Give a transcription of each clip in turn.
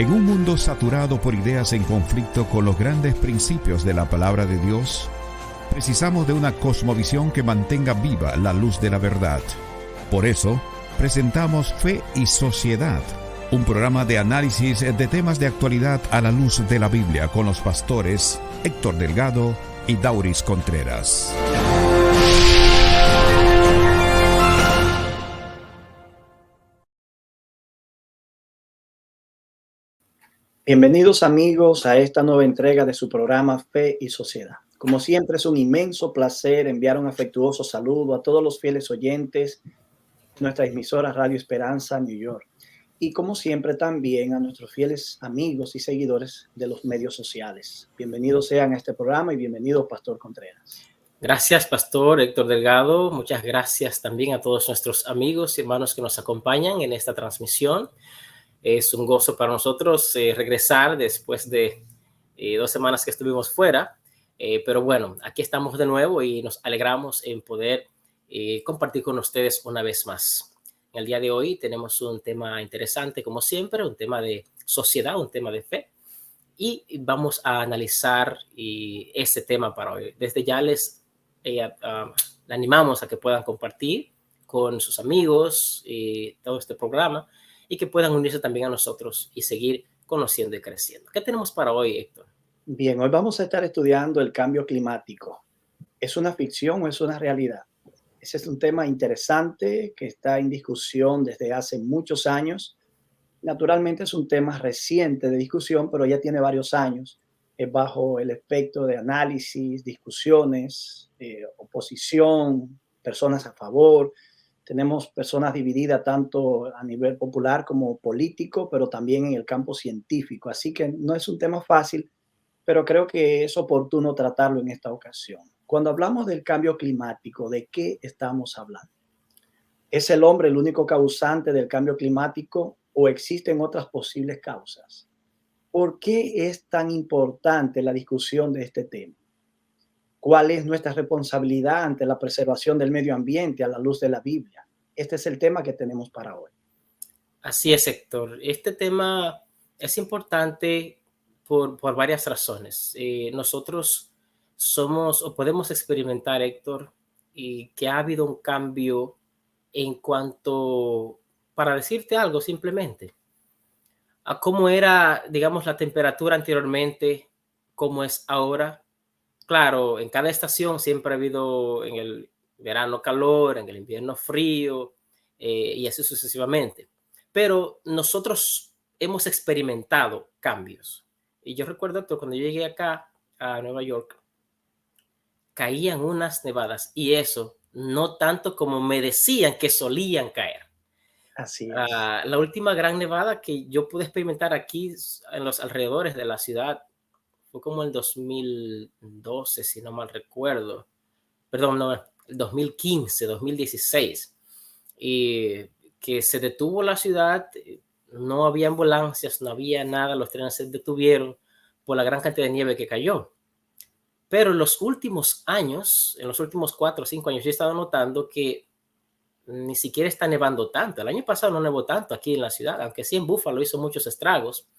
En un mundo saturado por ideas en conflicto con los grandes principios de la palabra de Dios, precisamos de una cosmovisión que mantenga viva la luz de la verdad. Por eso, presentamos Fe y Sociedad, un programa de análisis de temas de actualidad a la luz de la Biblia con los pastores Héctor Delgado y Dauris Contreras. Bienvenidos amigos a esta nueva entrega de su programa Fe y Sociedad. Como siempre es un inmenso placer enviar un afectuoso saludo a todos los fieles oyentes de nuestra emisora Radio Esperanza New York y como siempre también a nuestros fieles amigos y seguidores de los medios sociales. Bienvenidos sean a este programa y bienvenido Pastor Contreras. Gracias, Pastor Héctor Delgado. Muchas gracias también a todos nuestros amigos y hermanos que nos acompañan en esta transmisión. Es un gozo para nosotros regresar después de 2 semanas que estuvimos fuera. Pero bueno, aquí estamos de nuevo y nos alegramos en poder compartir con ustedes una vez más. En el día de hoy tenemos un tema interesante, como siempre, un tema de sociedad, un tema de fe. Y vamos a analizar este tema para hoy. Desde ya les animamos a que puedan compartir con sus amigos todo este programa y que puedan unirse también a nosotros y seguir conociendo y creciendo. ¿Qué tenemos para hoy, Héctor? Bien, hoy vamos a estar estudiando el cambio climático. ¿Es una ficción o es una realidad? Ese es un tema interesante que está en discusión desde hace muchos años. Naturalmente es un tema reciente de discusión, pero ya tiene varios años. Es bajo el espectro de análisis, discusiones, oposición, personas a favor. Tenemos personas divididas tanto a nivel popular como político, pero también en el campo científico. Así que no es un tema fácil, pero creo que es oportuno tratarlo en esta ocasión. Cuando hablamos del cambio climático, ¿de qué estamos hablando? ¿Es el hombre el único causante del cambio climático o existen otras posibles causas? ¿Por qué es tan importante la discusión de este tema? ¿Cuál es nuestra responsabilidad ante la preservación del medio ambiente a la luz de la Biblia? Este es el tema que tenemos para hoy. Así es, Héctor. Este tema es importante por varias razones. Nosotros somos o podemos experimentar, Héctor, que ha habido un cambio en cuanto, para decirte algo simplemente, a cómo era, digamos, la temperatura anteriormente, cómo es ahora. Claro, en cada estación siempre ha habido en el verano calor, en el invierno frío, y así sucesivamente. Pero nosotros hemos experimentado cambios. Y yo recuerdo que cuando yo llegué acá a Nueva York, caían unas nevadas y eso no tanto como me decían que solían caer. Así es. La última gran nevada que yo pude experimentar aquí en los alrededores de la ciudad fue como el 2012, si no mal recuerdo. Perdón, no, el 2015, 2016. Y que se detuvo la ciudad, no había ambulancias, no había nada, los trenes se detuvieron por la gran cantidad de nieve que cayó. Pero en los últimos años, en los últimos 4 o 5 años, yo he estado notando que ni siquiera está nevando tanto. El año pasado no nevó tanto aquí en la ciudad, aunque sí en Buffalo hizo muchos estragos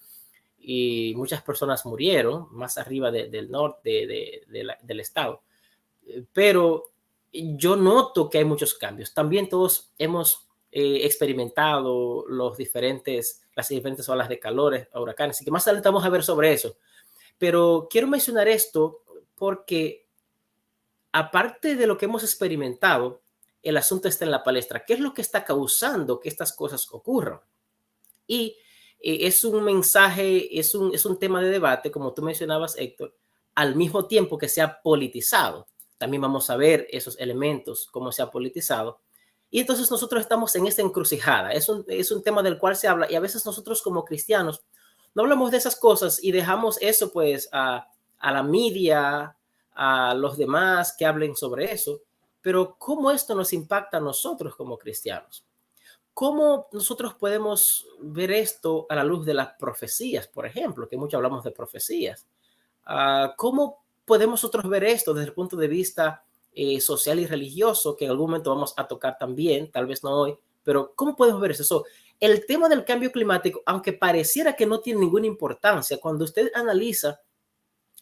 y muchas personas murieron más arriba del norte del estado. Pero yo noto que hay muchos cambios. También todos hemos experimentado las diferentes olas de calores, huracanes, así que más adelante vamos a ver sobre eso. Pero quiero mencionar esto porque aparte de lo que hemos experimentado, el asunto está en la palestra. ¿Qué es lo que está causando que estas cosas ocurran? Y es un mensaje, es un tema de debate, como tú mencionabas, Héctor, al mismo tiempo que se ha politizado. También vamos a ver esos elementos, cómo se ha politizado. Y entonces nosotros estamos en esta encrucijada. Es un tema del cual se habla y a veces nosotros como cristianos no hablamos de esas cosas y dejamos eso pues a la media, a los demás que hablen sobre eso. Pero ¿cómo esto nos impacta a nosotros como cristianos? ¿Cómo nosotros podemos ver esto a la luz de las profecías, por ejemplo, que mucho hablamos de profecías? ¿Cómo podemos nosotros ver esto desde el punto de vista social y religioso, que en algún momento vamos a tocar también, tal vez no hoy, pero cómo podemos ver eso? el tema del cambio climático, aunque pareciera que no tiene ninguna importancia, cuando usted analiza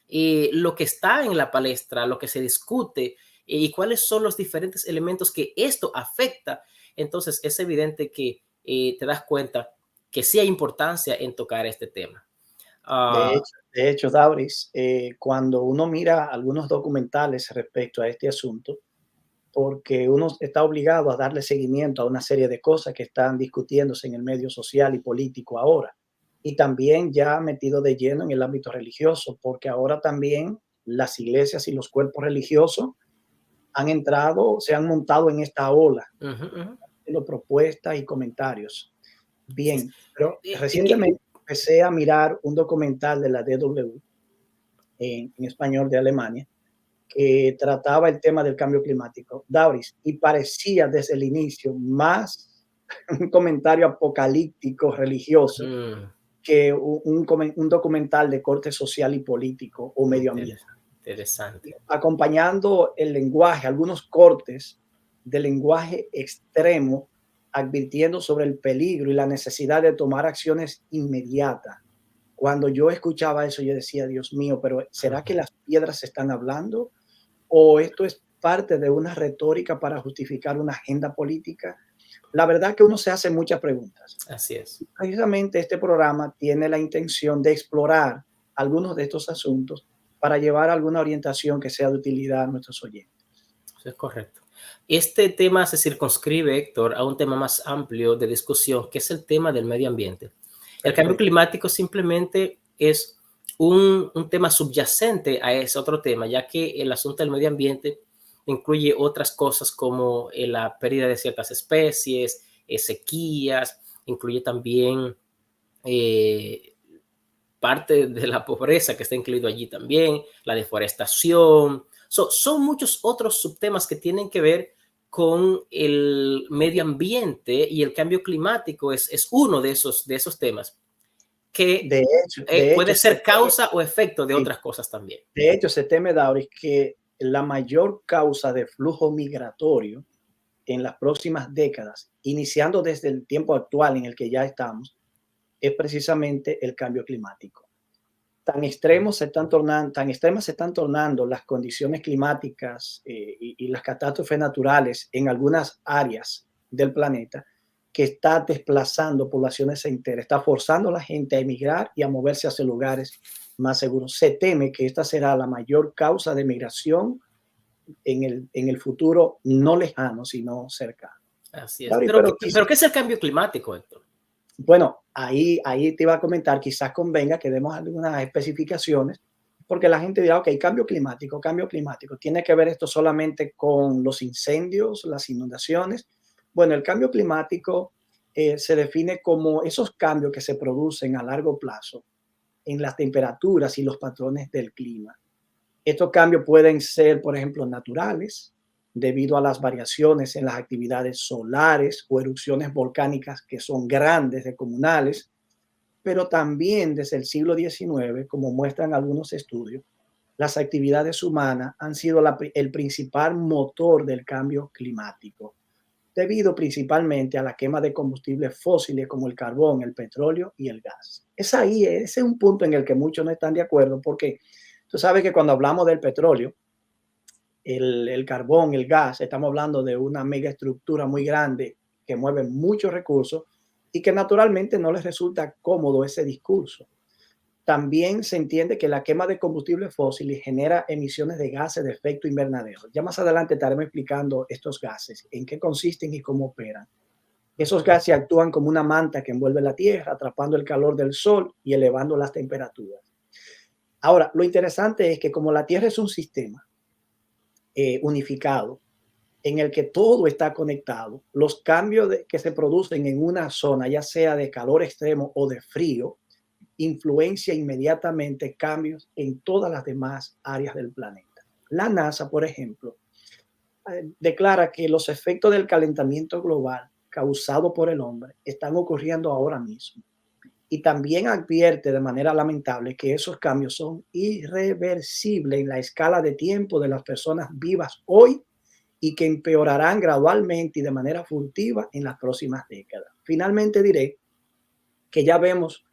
lo que está en la palestra, lo que se discute y cuáles son los diferentes elementos que esto afecta, entonces es evidente que te das cuenta que sí hay importancia en tocar este tema. De hecho, Dauris, cuando uno mira algunos documentales respecto a este asunto, porque uno está obligado a darle seguimiento a una serie de cosas que están discutiéndose en el medio social y político ahora. Y también ya metido de lleno en el ámbito religioso, porque ahora también las iglesias y los cuerpos religiosos han entrado, se han montado en esta ola de propuestas y comentarios. Bien, pero Que, recientemente empecé a mirar un documental de la DW en español de Alemania que trataba el tema del cambio climático, Dauris, y parecía desde el inicio más un comentario apocalíptico religioso que un documental de corte social y político o medioambiental. Interesante. Acompañando el lenguaje, algunos cortes de lenguaje extremo, advirtiendo sobre el peligro y la necesidad de tomar acciones inmediatas. Cuando yo escuchaba eso, yo decía, Dios mío, pero ¿será que las piedras están hablando? ¿O esto es parte de una retórica para justificar una agenda política? La verdad que uno se hace muchas preguntas. Así es. Precisamente este programa tiene la intención de explorar algunos de estos asuntos para llevar alguna orientación que sea de utilidad a nuestros oyentes. Eso es correcto. Este tema se circunscribe, Héctor, a un tema más amplio de discusión, que es el tema del medio ambiente. El cambio climático simplemente es un tema subyacente a ese otro tema, ya que el asunto del medio ambiente incluye otras cosas como la pérdida de ciertas especies, sequías, incluye también parte de la pobreza que está incluido allí también, la deforestación. Son muchos otros subtemas que tienen que ver con el medio ambiente, y el cambio climático es uno de esos temas que puede ser causa o efecto de otras cosas también. De hecho, se teme, Dauris, que la mayor causa de flujo migratorio en las próximas décadas, iniciando desde el tiempo actual en el que ya estamos, es precisamente el cambio climático. Tan extremas se están tornando las condiciones climáticas y las catástrofes naturales en algunas áreas del planeta, que está desplazando poblaciones enteras, está forzando a la gente a emigrar y a moverse hacia lugares más seguros. Se teme que esta será la mayor causa de migración en el futuro no lejano, sino cercano. Así es. Pero ¿qué es el cambio climático, Héctor? Bueno, ahí te iba a comentar, quizás convenga que demos algunas especificaciones, porque la gente dirá, ok, cambio climático, ¿tiene que ver esto solamente con los incendios, las inundaciones? Bueno, el cambio climático se define como esos cambios que se producen a largo plazo en las temperaturas y los patrones del clima. Estos cambios pueden ser, por ejemplo, naturales, debido a las variaciones en las actividades solares o erupciones volcánicas que son grandes, descomunales, pero también desde el siglo XIX, como muestran algunos estudios, las actividades humanas han sido el principal motor del cambio climático, debido principalmente a la quema de combustibles fósiles como el carbón, el petróleo y el gas. Ese es un punto en el que muchos no están de acuerdo, porque tú sabes que cuando hablamos del petróleo, el carbón, el gas, estamos hablando de una megaestructura muy grande que mueve muchos recursos y que naturalmente no les resulta cómodo ese discurso. También se entiende que la quema de combustibles fósiles genera emisiones de gases de efecto invernadero. Ya más adelante estaremos explicando estos gases, en qué consisten y cómo operan. Esos gases actúan como una manta que envuelve la Tierra, atrapando el calor del Sol y elevando las temperaturas. Ahora, lo interesante es que como la Tierra es un sistema unificado, en el que todo está conectado, los cambios que se producen en una zona, ya sea de calor extremo o de frío, influencia inmediatamente cambios en todas las demás áreas del planeta. La NASA, por ejemplo, declara que los efectos del calentamiento global causado por el hombre están ocurriendo ahora mismo. Y también advierte de manera lamentable que esos cambios son irreversibles en la escala de tiempo de las personas vivas hoy y que empeorarán gradualmente y de manera furtiva en las próximas décadas. Finalmente diré que ya vemos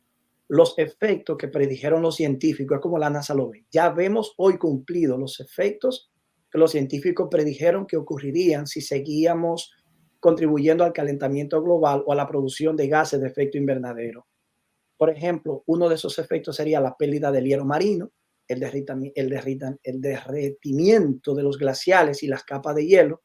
los efectos que predijeron los científicos, es como la NASA lo ve. Ya vemos hoy cumplidos los efectos que los científicos predijeron que ocurrirían si seguíamos contribuyendo al calentamiento global o a la producción de gases de efecto invernadero. Por ejemplo, uno de esos efectos sería la pérdida del hielo marino, el derretimiento de los glaciales y las capas de hielo,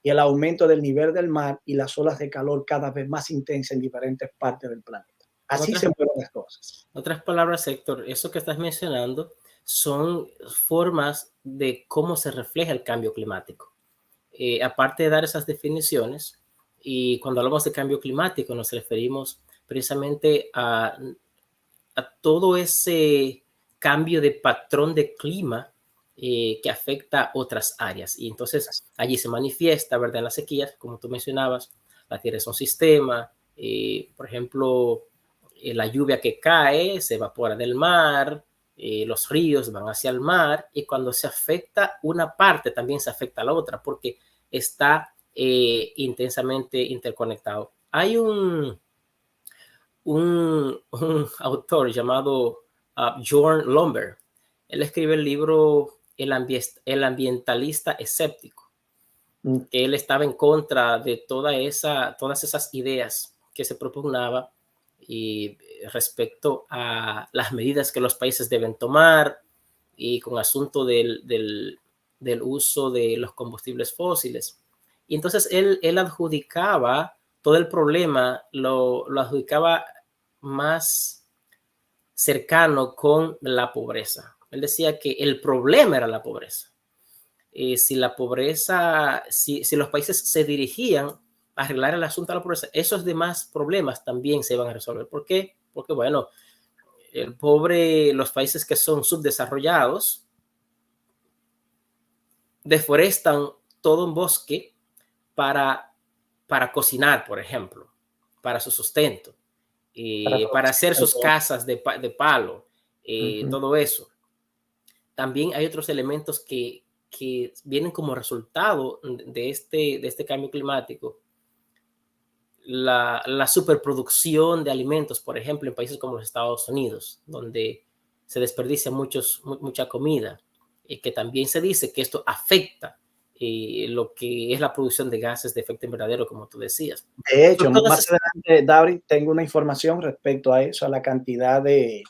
y el aumento del nivel del mar y las olas de calor cada vez más intensas en diferentes partes del planeta. Así se mueven las cosas. Otras palabras, Héctor, eso que estás mencionando son formas de cómo se refleja el cambio climático. Aparte de dar esas definiciones, y cuando hablamos de cambio climático nos referimos precisamente a todo ese cambio de patrón de clima que afecta otras áreas. Y entonces allí se manifiesta, ¿verdad? En las sequías, como tú mencionabas, la Tierra es un sistema, por ejemplo, la lluvia que cae se evapora del mar, los ríos van hacia el mar, y cuando se afecta una parte también se afecta a la otra porque está intensamente interconectado. Hay un autor llamado Bjorn Lomborg. Él escribe el libro El ambientalista escéptico, que él estaba en contra de todas esas ideas que se propugnaba y respecto a las medidas que los países deben tomar y con asunto del uso de los combustibles fósiles. Y entonces él adjudicaba todo el problema, lo adjudicaba más cercano con la pobreza. Él decía que el problema era la pobreza. Si los países se dirigían a arreglar el asunto de la pobreza, esos demás problemas también se iban a resolver. ¿Por qué? Porque, bueno, los países que son subdesarrollados deforestan todo un bosque para cocinar, por ejemplo, para su sustento, para hacer sus casas de palo, todo eso. También hay otros elementos que vienen como resultado de este cambio climático. La superproducción de alimentos, por ejemplo, en países como los Estados Unidos, donde se desperdicia mucha comida, que también se dice que esto afecta lo que es la producción de gases de efecto invernadero, como tú decías. De hecho, más adelante, David, tengo una información respecto a eso, a la cantidad de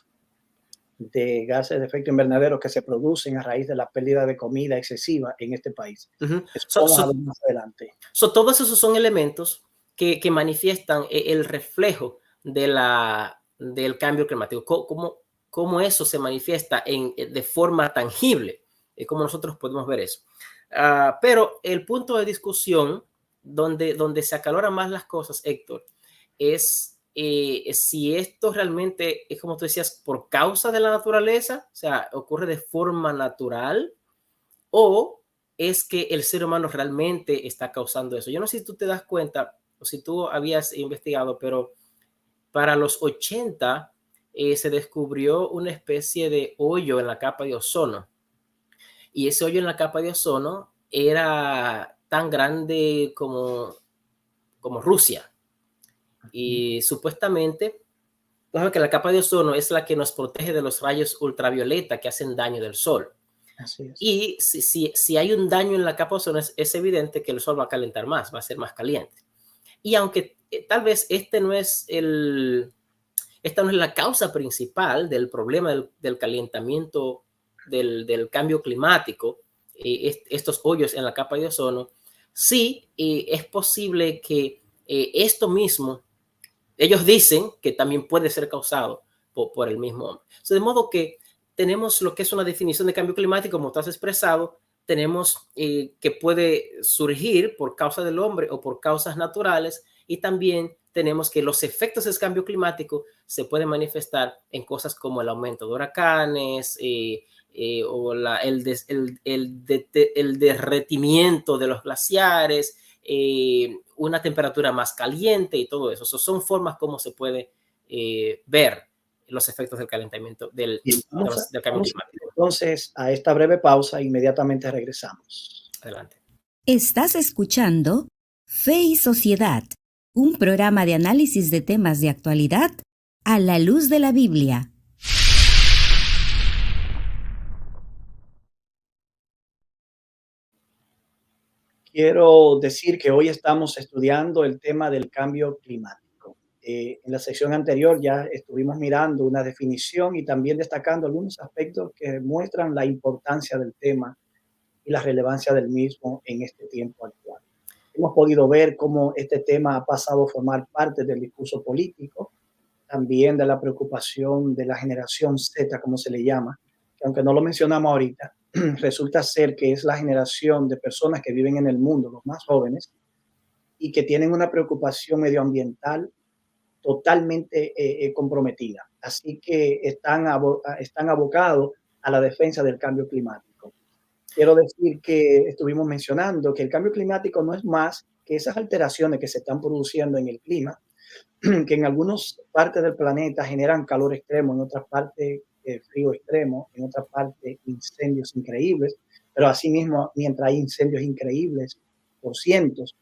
gases de efecto invernadero que se producen a raíz de la pérdida de comida excesiva en este país. Eso vamos a ver más adelante. Todos esos son elementos que manifiestan el reflejo del cambio climático, cómo eso se manifiesta de forma tangible, cómo nosotros podemos ver eso. Pero el punto de discusión donde se acaloran más las cosas, Héctor, es si esto realmente es, como tú decías, por causa de la naturaleza, o sea, ocurre de forma natural, o es que el ser humano realmente está causando eso. Yo no sé si tú te das cuenta o si tú habías investigado, pero para los 80 se descubrió una especie de hoyo en la capa de ozono. Y ese hoyo en la capa de ozono era tan grande como Rusia. Y supuestamente, que la capa de ozono es la que nos protege de los rayos ultravioleta que hacen daño del sol. Así es. Y si hay un daño en la capa de ozono, es evidente que el sol va a calentar más, va a ser más caliente. Y aunque tal vez esta no es la causa principal del problema del calentamiento, del cambio climático, estos hoyos en la capa de ozono, sí es posible que esto mismo, ellos dicen que también puede ser causado por el mismo hombre. De modo que tenemos lo que es una definición de cambio climático, como tú has expresado, tenemos que puede surgir por causa del hombre o por causas naturales, y también tenemos que los efectos del cambio climático se pueden manifestar en cosas como el aumento de huracanes, o el derretimiento de los glaciares, una temperatura más caliente y todo eso. Son formas como se puede ver los efectos del calentamiento del cambio climático. Entonces, a esta breve pausa, inmediatamente regresamos. Adelante. Estás escuchando Fe y Sociedad, un programa de análisis de temas de actualidad A la luz de la Biblia. Quiero decir que hoy estamos estudiando el tema del cambio climático. En la sección anterior ya estuvimos mirando una definición y también destacando algunos aspectos que muestran la importancia del tema y la relevancia del mismo en este tiempo actual. Hemos podido ver cómo este tema ha pasado a formar parte del discurso político, también de la preocupación de la generación Z, como se le llama, que aunque no lo mencionamos ahorita, resulta ser que es la generación de personas que viven en el mundo, los más jóvenes, y que tienen una preocupación medioambiental totalmente comprometida. Así que están abocados a la defensa del cambio climático. Quiero decir que estuvimos mencionando que el cambio climático no es más que esas alteraciones que se están produciendo en el clima, que en algunas partes del planeta generan calor extremo, en otras partes frío extremo, en otras partes incendios increíbles, pero asimismo, mientras hay incendios increíbles por cientos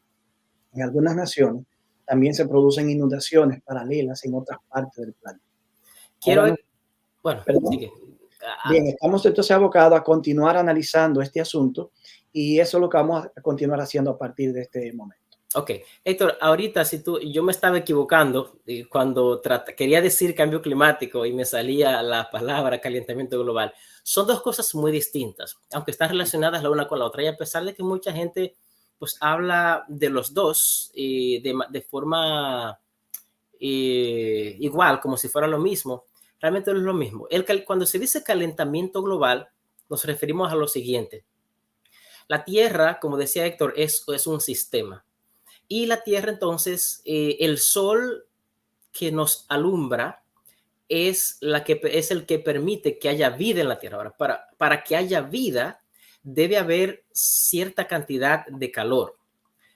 en algunas naciones, también se producen inundaciones paralelas en otras partes del planeta. Quiero, Ahora, bueno, perdón. sigue. Bien, estamos entonces abocados a continuar analizando este asunto y eso es lo que vamos a continuar haciendo a partir de este momento. Ok, Héctor, ahorita yo me estaba equivocando cuando quería decir cambio climático y me salía la palabra calentamiento global. Son dos cosas muy distintas, aunque están relacionadas la una con la otra. Y a pesar de que mucha gente pues habla de los dos de forma igual, como si fuera lo mismo, realmente no es lo mismo. Cuando se dice calentamiento global, nos referimos a lo siguiente. La Tierra, como decía Héctor, es un sistema. Y la Tierra, entonces, el sol que nos alumbra es el que permite que haya vida en la Tierra. Ahora, para que haya vida, debe haber cierta cantidad de calor.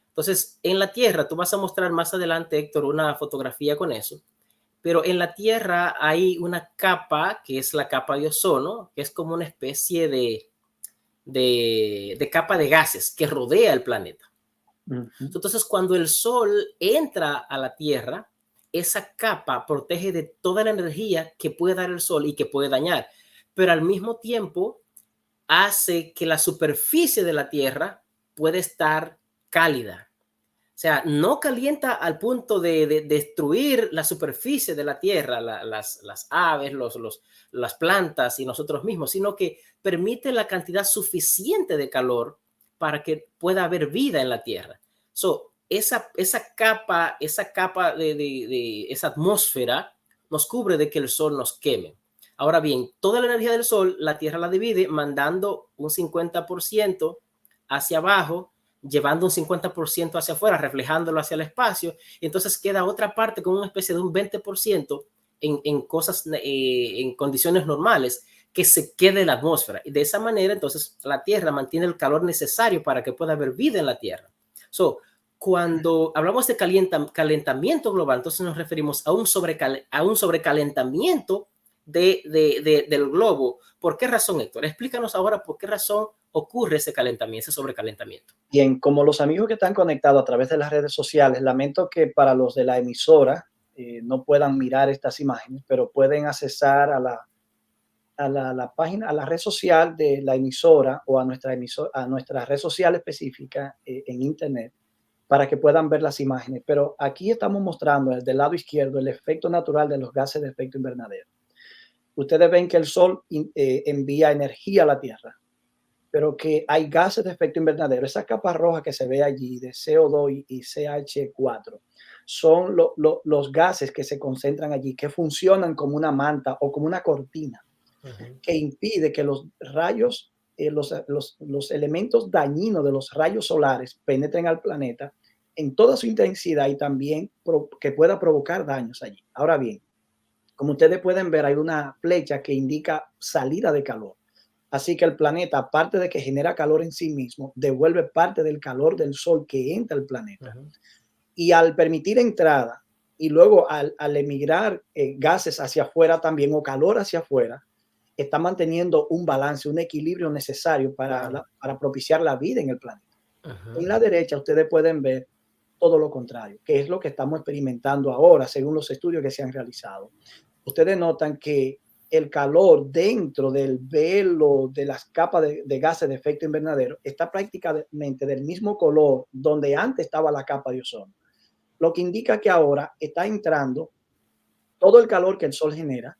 Entonces, en la Tierra, tú vas a mostrar más adelante, Héctor, una fotografía con eso, pero en la Tierra hay una capa, que es la capa de ozono, que es como una especie de capa de gases que rodea el planeta. Entonces, cuando el sol entra a la Tierra, esa capa protege de toda la energía que puede dar el sol y que puede dañar, pero al mismo tiempo hace que la superficie de la Tierra pueda estar cálida. O sea, no calienta al punto de destruir la superficie de la Tierra, las aves, las plantas y nosotros mismos, sino que permite la cantidad suficiente de calor para que pueda haber vida en la Tierra. Esa capa de esa atmósfera nos cubre de que el sol nos queme. Ahora bien, toda la energía del sol, la Tierra la divide mandando un 50% hacia abajo, llevando un 50% hacia afuera, reflejándolo hacia el espacio. Entonces queda otra parte con una especie de un 20% en condiciones normales que se quede en la atmósfera. Y de esa manera, entonces, la Tierra mantiene el calor necesario para que pueda haber vida en la Tierra. Cuando hablamos de calentamiento global, entonces nos referimos a un sobrecalentamiento del globo. ¿Por qué razón, Héctor? Explícanos ahora por qué razón ocurre ese sobrecalentamiento. Bien, como los amigos que están conectados a través de las redes sociales, lamento que para los de la emisora no puedan mirar estas imágenes, pero pueden accesar a la página, a la red social de la emisora o a nuestra red social específica en internet para que puedan ver las imágenes. Pero aquí estamos mostrando desde el lado izquierdo el efecto natural de los gases de efecto invernadero. Ustedes ven que el sol envía energía a la Tierra, pero que hay gases de efecto invernadero. Esa capa roja que se ve allí de CO2 y CH4 son los gases que se concentran allí, que funcionan como una manta o como una cortina, que impide que los rayos, los elementos dañinos de los rayos solares penetren al planeta en toda su intensidad y también que pueda provocar daños allí. Ahora bien, como ustedes pueden ver, hay una flecha que indica salida de calor. Así que el planeta, aparte de que genera calor en sí mismo, devuelve parte del calor del sol que entra al planeta. Y al permitir entrada y luego al emigrar gases hacia afuera también o calor hacia afuera, está manteniendo un balance, un equilibrio necesario para propiciar la vida en el planeta. En la derecha ustedes pueden ver todo lo contrario, que es lo que estamos experimentando ahora, según los estudios que se han realizado. Ustedes notan que el calor dentro del velo de las capas de gases de efecto invernadero está prácticamente del mismo color donde antes estaba la capa de ozono, lo que indica que ahora está entrando todo el calor que el sol genera,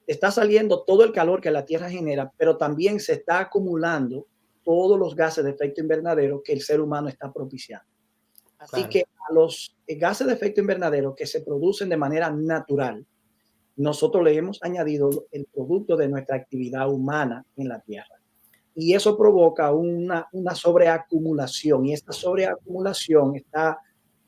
está saliendo todo el calor que la Tierra genera, pero también se está acumulando todos los gases de efecto invernadero que el ser humano está propiciando. Así Claro. que a los gases de efecto invernadero que se producen de manera natural, nosotros le hemos añadido el producto de nuestra actividad humana en la Tierra. Y eso provoca una sobreacumulación, y esta sobreacumulación está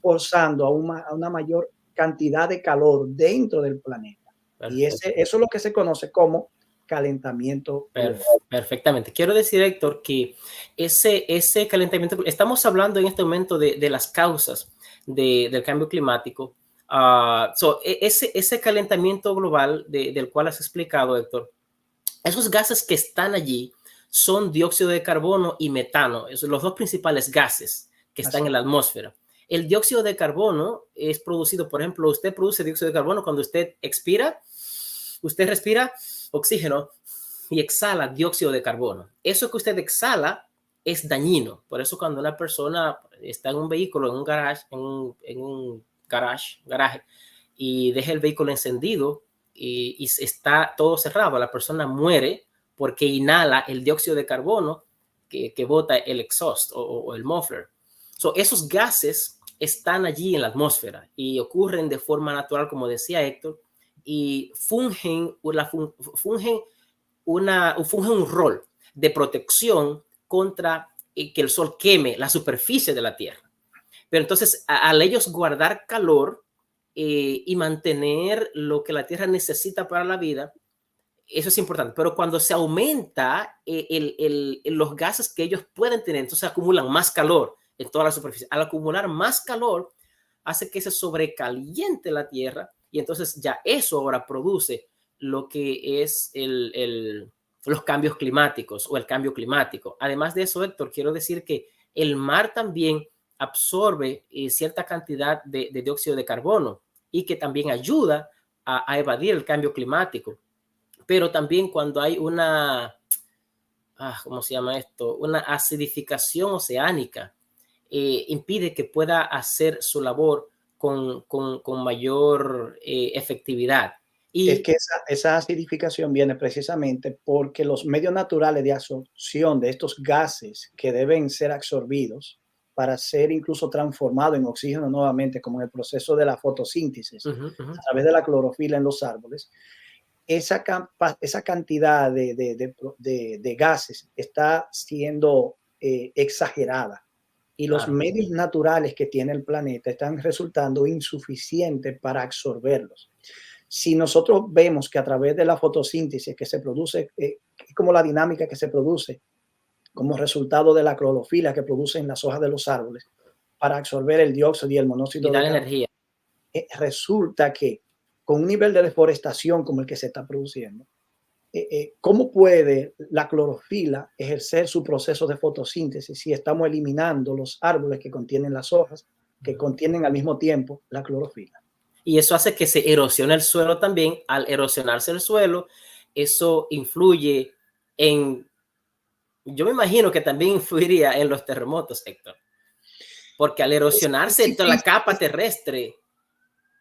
forzando a una mayor cantidad de calor dentro del planeta. Y Perfecto. eso es lo que se conoce como calentamiento global. Perfectamente. Quiero decir, Héctor, que ese calentamiento, estamos hablando en este momento de las causas del cambio climático. Ese calentamiento global del cual has explicado, Héctor, esos gases que están allí son dióxido de carbono y metano, esos son los dos principales gases que están Así. en la atmósfera. El dióxido de carbono es producido, por ejemplo, usted produce dióxido de carbono cuando usted expira, usted respira oxígeno y exhala dióxido de carbono. Eso que usted exhala es dañino. Por eso cuando una persona está en un vehículo, en un garage, garaje, y deja el vehículo encendido y está todo cerrado, la persona muere porque inhala el dióxido de carbono que bota el exhaust o el muffler. Esos gases están allí en la atmósfera y ocurren de forma natural, como decía Héctor, y fungen un rol de protección contra que el sol queme la superficie de la Tierra. Pero entonces, al ellos guardar calor y mantener lo que la Tierra necesita para la vida, eso es importante. Pero cuando se aumenta los gases que ellos pueden tener, entonces acumulan más calor en toda la superficie. Al acumular más calor, hace que se sobrecaliente la Tierra y entonces ya eso ahora produce lo que es los cambios climáticos o el cambio climático. Además de eso, Héctor, quiero decir que el mar también absorbe cierta cantidad de dióxido de carbono y que también ayuda a evadir el cambio climático. Pero también cuando hay ¿cómo se llama esto? Una acidificación oceánica, impide que pueda hacer su labor con mayor efectividad. Y es que esa acidificación viene precisamente porque los medios naturales de absorción de estos gases que deben ser absorbidos para ser incluso transformado en oxígeno nuevamente, como en el proceso de la fotosíntesis, a través de la clorofila en los árboles, esa cantidad de gases está siendo exagerada. Y los medios naturales que tiene el planeta están resultando insuficientes para absorberlos. Si nosotros vemos que a través de la fotosíntesis que se produce, como la dinámica que se produce como resultado de la clorofila que producen las hojas de los árboles para absorber el dióxido y el monóxido de carbono, energía. Resulta que con un nivel de deforestación como el que se está produciendo, ¿cómo puede la clorofila ejercer su proceso de fotosíntesis si estamos eliminando los árboles que contienen las hojas, que contienen al mismo tiempo la clorofila? Y eso hace que se erosione el suelo también. Al erosionarse el suelo, eso influye yo me imagino que también influiría en los terremotos, Héctor. Porque al erosionarse toda la capa terrestre.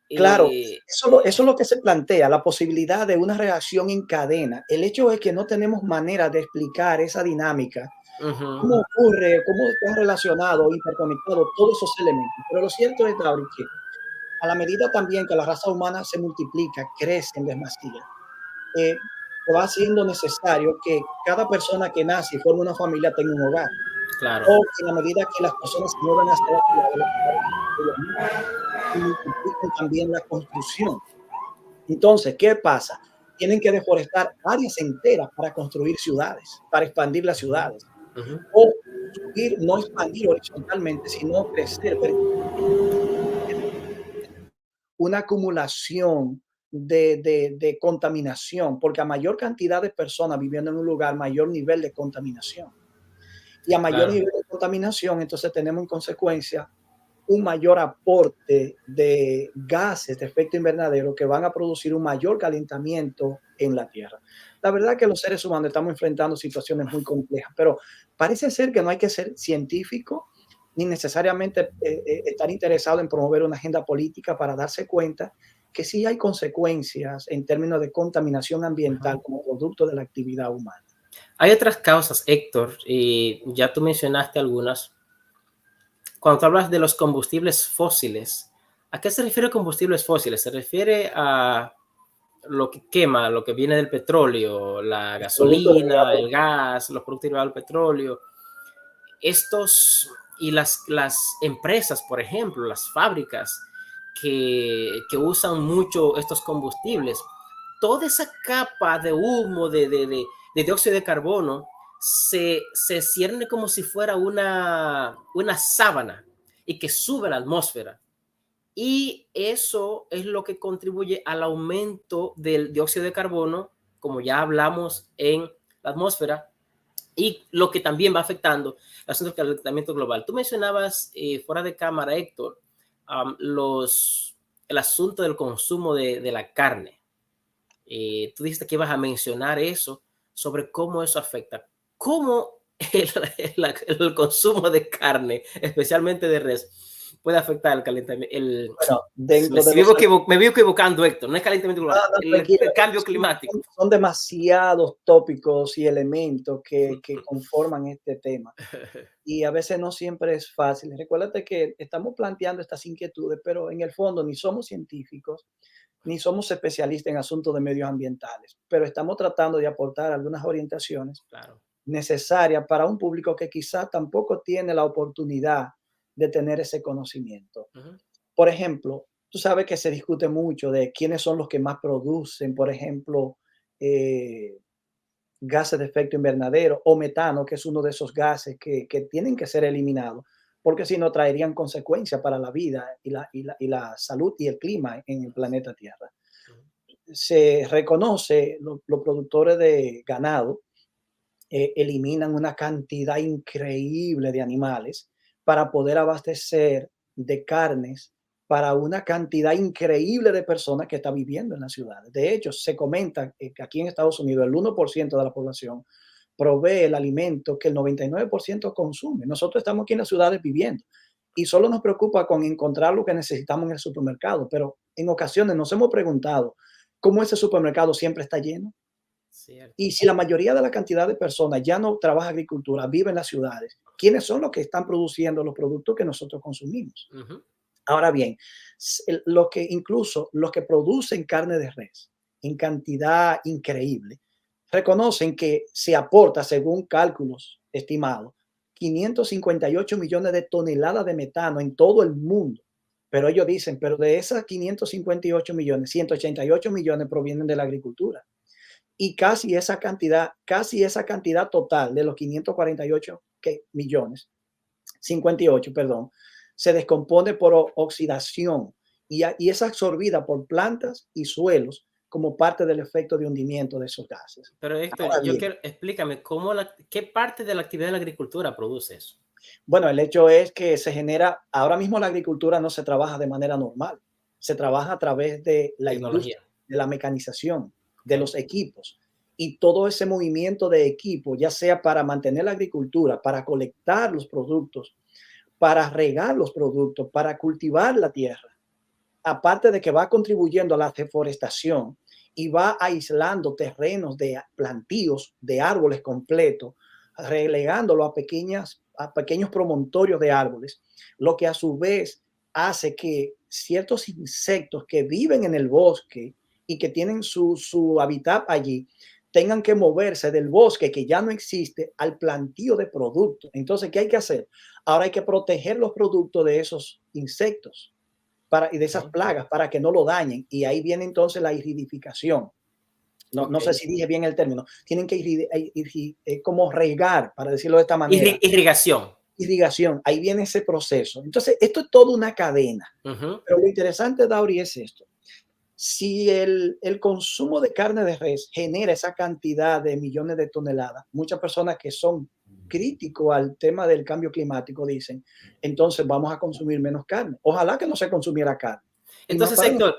Claro, eso es lo que se plantea, la posibilidad de una reacción en cadena. El hecho es que no tenemos manera de explicar esa dinámica, cómo ocurre, cómo está relacionado, interconectado todos esos elementos. Pero lo cierto es, Dauri, que a la medida también que la raza humana se multiplica, crece en demasía, va siendo necesario que cada persona que nace y forma una familia tenga un hogar. Claro. O que a la medida que las personas se mueven hacia la ciudad, y multiplican también la construcción. Entonces, ¿qué pasa? Tienen que deforestar áreas enteras para construir ciudades, para expandir las ciudades. O subir, no expandir horizontalmente, sino crecer una acumulación de contaminación, porque a mayor cantidad de personas viviendo en un lugar, mayor nivel de contaminación. Y a mayor nivel de contaminación, entonces tenemos en consecuencia un mayor aporte de gases de efecto invernadero que van a producir un mayor calentamiento en la Tierra. La verdad que los seres humanos estamos enfrentando situaciones muy complejas, pero parece ser que no hay que ser científico ni necesariamente estar interesado en promover una agenda política para darse cuenta que sí hay consecuencias en términos de contaminación ambiental como producto de la actividad humana. Hay otras causas, Héctor, y ya tú mencionaste algunas. Cuando tú hablas de los combustibles fósiles, ¿a qué se refiere combustibles fósiles? ¿Se refiere a lo que quema, lo que viene del petróleo, la gasolina, el gas, los productos derivados del petróleo? Estos y las empresas, por ejemplo, las fábricas que usan mucho estos combustibles, toda esa capa de humo, de dióxido de carbono, se cierne como si fuera una sábana y que sube a la atmósfera. Y eso es lo que contribuye al aumento del dióxido de carbono, como ya hablamos en la atmósfera, y lo que también va afectando el asunto del calentamiento global. Tú mencionabas fuera de cámara, Héctor, el asunto del consumo de la carne. Tú dijiste que ibas a mencionar eso, sobre cómo eso afecta. ¿Cómo el consumo de carne, especialmente de res, puede afectar el calentamiento? Bueno, dentro de me vivo equivocando, Héctor. No es calentamiento global, el cambio climático. Son demasiados tópicos y elementos que conforman este tema. Y a veces no siempre es fácil. Recuérdate que estamos planteando estas inquietudes, pero en el fondo ni somos científicos, ni somos especialistas en asuntos de medios ambientales, pero estamos tratando de aportar algunas orientaciones Claro. necesarias para un público que quizá tampoco tiene la oportunidad de tener ese conocimiento. Por ejemplo, tú sabes que se discute mucho de quiénes son los que más producen, por ejemplo, gases de efecto invernadero o metano, que es uno de esos gases que tienen que ser eliminados, porque si no traerían consecuencias para la vida y la salud y el clima en el planeta Tierra. Se reconoce, los productores de ganado eliminan una cantidad increíble de animales para poder abastecer de carnes para una cantidad increíble de personas que está viviendo en las ciudades. De hecho, se comenta que aquí en Estados Unidos el 1% de la población provee el alimento que el 99% consume. Nosotros estamos aquí en las ciudades viviendo y solo nos preocupa con encontrar lo que necesitamos en el supermercado, pero en ocasiones nos hemos preguntado cómo ese supermercado siempre está lleno. Cierto. Y si la mayoría de la cantidad de personas ya no trabaja agricultura, vive en las ciudades, ¿quiénes son los que están produciendo los productos que nosotros consumimos? Ahora bien, incluso los que producen carne de res en cantidad increíble, reconocen que se aporta, según cálculos estimados, 558 millones de toneladas de metano en todo el mundo. Pero ellos dicen, pero de esas 558 millones, 188 millones provienen de la agricultura. Y casi esa cantidad total de los 548 millones, 58, perdón, se descompone por oxidación y es absorbida por plantas y suelos como parte del efecto de hundimiento de esos gases. Pero Héctor, explícame, ¿qué parte de la actividad de la agricultura produce eso? Bueno, el hecho es que se genera, ahora mismo la agricultura no se trabaja de manera normal, se trabaja a través de la Tecnología, de la mecanización, de los equipos. Y todo ese movimiento de equipo, ya sea para mantener la agricultura, para colectar los productos, para regar los productos, para cultivar la tierra, aparte de que va contribuyendo a la deforestación y va aislando terrenos de plantíos de árboles completos, relegándolo a pequeños promontorios de árboles, lo que a su vez hace que ciertos insectos que viven en el bosque y que tienen su hábitat allí, tengan que moverse del bosque que ya no existe al plantío de productos. Entonces, ¿qué hay que hacer? Ahora hay que proteger los productos de esos insectos y de esas plagas para que no lo dañen. Y ahí viene entonces la hibridificación. No sé si dije bien el término. Tienen que como regar, para decirlo de esta manera. Irrigación. Ahí viene ese proceso. Entonces, esto es toda una cadena. Pero lo interesante, Dauri, es esto. Si el consumo de carne de res genera esa cantidad de millones de toneladas, muchas personas que crítico al tema del cambio climático, dicen, entonces vamos a consumir menos carne. Ojalá que no se consumiera carne. Y más Entonces, para Héctor,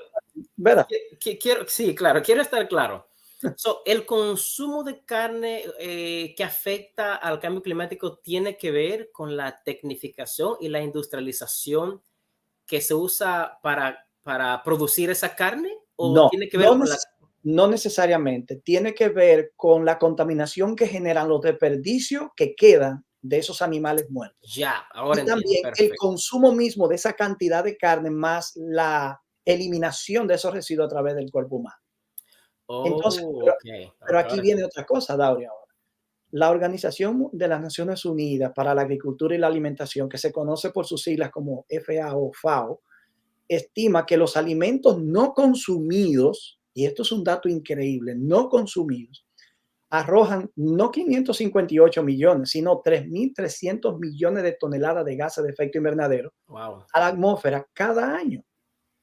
¿verdad? quiero, sí, claro, quiero estar claro. So, el consumo de carne que afecta al cambio climático tiene que ver con la tecnificación y la industrialización que se usa para producir esa carne, o No, tiene que ver con no necesariamente. Tiene que ver con la contaminación que generan los desperdicios que quedan de esos animales muertos. Ya, ahora Y entiendo, también el perfecto. consumo mismo de esa cantidad de carne más la eliminación de esos residuos a través del cuerpo humano. Entonces, Oh, ok. pero Ok, aquí ahora viene entiendo. otra cosa, Dauri, ahora. La Organización de las Naciones Unidas para la Agricultura y la Alimentación, que se conoce por sus siglas como FAO, estima que los alimentos no consumidos, y esto es un dato increíble, no consumidos, arrojan no 558 millones, sino 3.300 millones de toneladas de gases de efecto invernadero Wow, a la atmósfera cada año.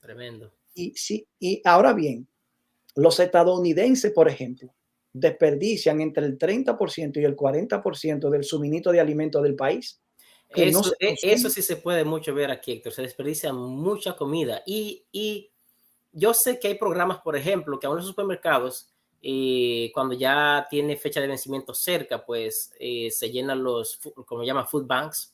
tremendo. Y ahora bien, los estadounidenses, por ejemplo, desperdician entre el 30% y el 40% del suministro de alimentos del país que no se Eso consume. sí se puede mucho ver aquí, Héctor. Se desperdicia mucha comida. Y yo sé que hay programas, por ejemplo, que a unos supermercados, cuando ya tiene fecha de vencimiento cerca, pues se llenan como llaman, food banks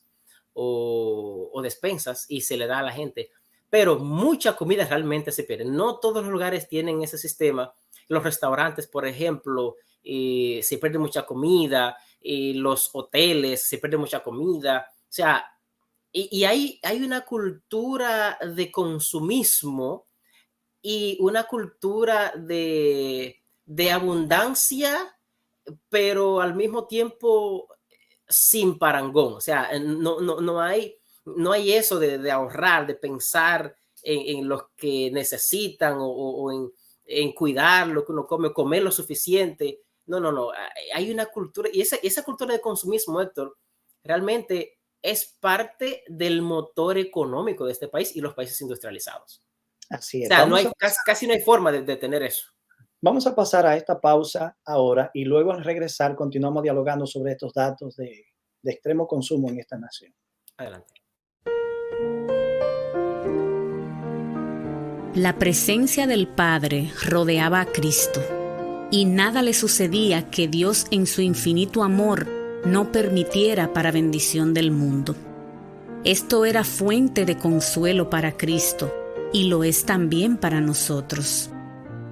o despensas y se le da a la gente. Pero mucha comida realmente se pierde. No todos los lugares tienen ese sistema. Los restaurantes, por ejemplo, se pierde mucha comida. Los hoteles se pierde mucha comida. O sea, y hay una cultura de consumismo y una cultura de abundancia, pero al mismo tiempo sin parangón. O sea, no hay eso de ahorrar, de pensar en los que necesitan o en cuidar lo que uno come, comer lo suficiente. No. Hay una cultura, y esa cultura de consumismo, Héctor, realmente es parte del motor económico de este país y los países industrializados. Así O es. sea, casi no hay forma de tener eso. Vamos a pasar a esta pausa ahora y luego al regresar continuamos dialogando sobre estos datos de extremo consumo en esta nación. Adelante. La presencia del Padre rodeaba a Cristo, y nada le sucedía que Dios en su infinito amor no permitiera para bendición del mundo. Esto era fuente de consuelo para Cristo, y lo es también para nosotros.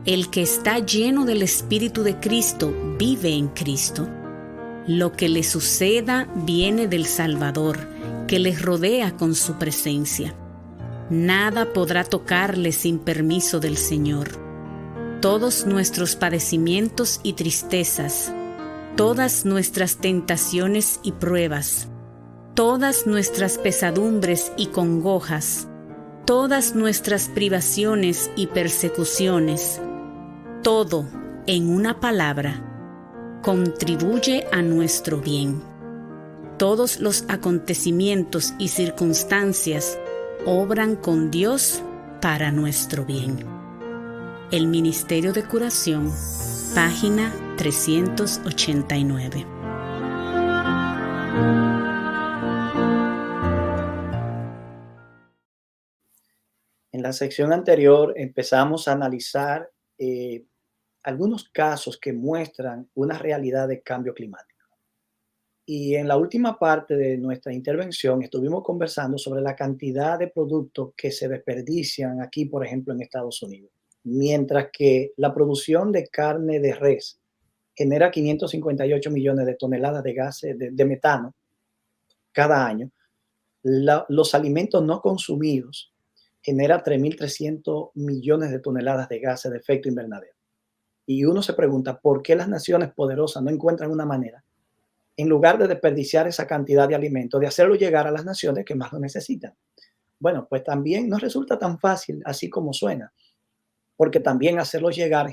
El que está lleno del Espíritu de Cristo vive en Cristo. Lo que le suceda viene del Salvador, que les rodea con su presencia. Nada podrá tocarle sin permiso del Señor. Todos nuestros padecimientos y tristezas, todas nuestras tentaciones y pruebas, todas nuestras pesadumbres y congojas, todas nuestras privaciones y persecuciones, todo, en una palabra, contribuye a nuestro bien. Todos los acontecimientos y circunstancias obran con Dios para nuestro bien. El Ministerio de Curación, página 389. En la sección anterior empezamos a analizar algunos casos que muestran una realidad de cambio climático. Y en la última parte de nuestra intervención estuvimos conversando sobre la cantidad de productos que se desperdician aquí, por ejemplo, en Estados Unidos. Mientras que la producción de carne de res genera 558 millones de toneladas de gases de metano cada año, los alimentos no consumidos generan 3.300 millones de toneladas de gases de efecto invernadero. Y uno se pregunta, ¿por qué las naciones poderosas no encuentran una manera, en lugar de desperdiciar esa cantidad de alimentos, de hacerlo llegar a las naciones que más lo necesitan? Bueno, pues también no resulta tan fácil así como suena, porque también hacerlo llegar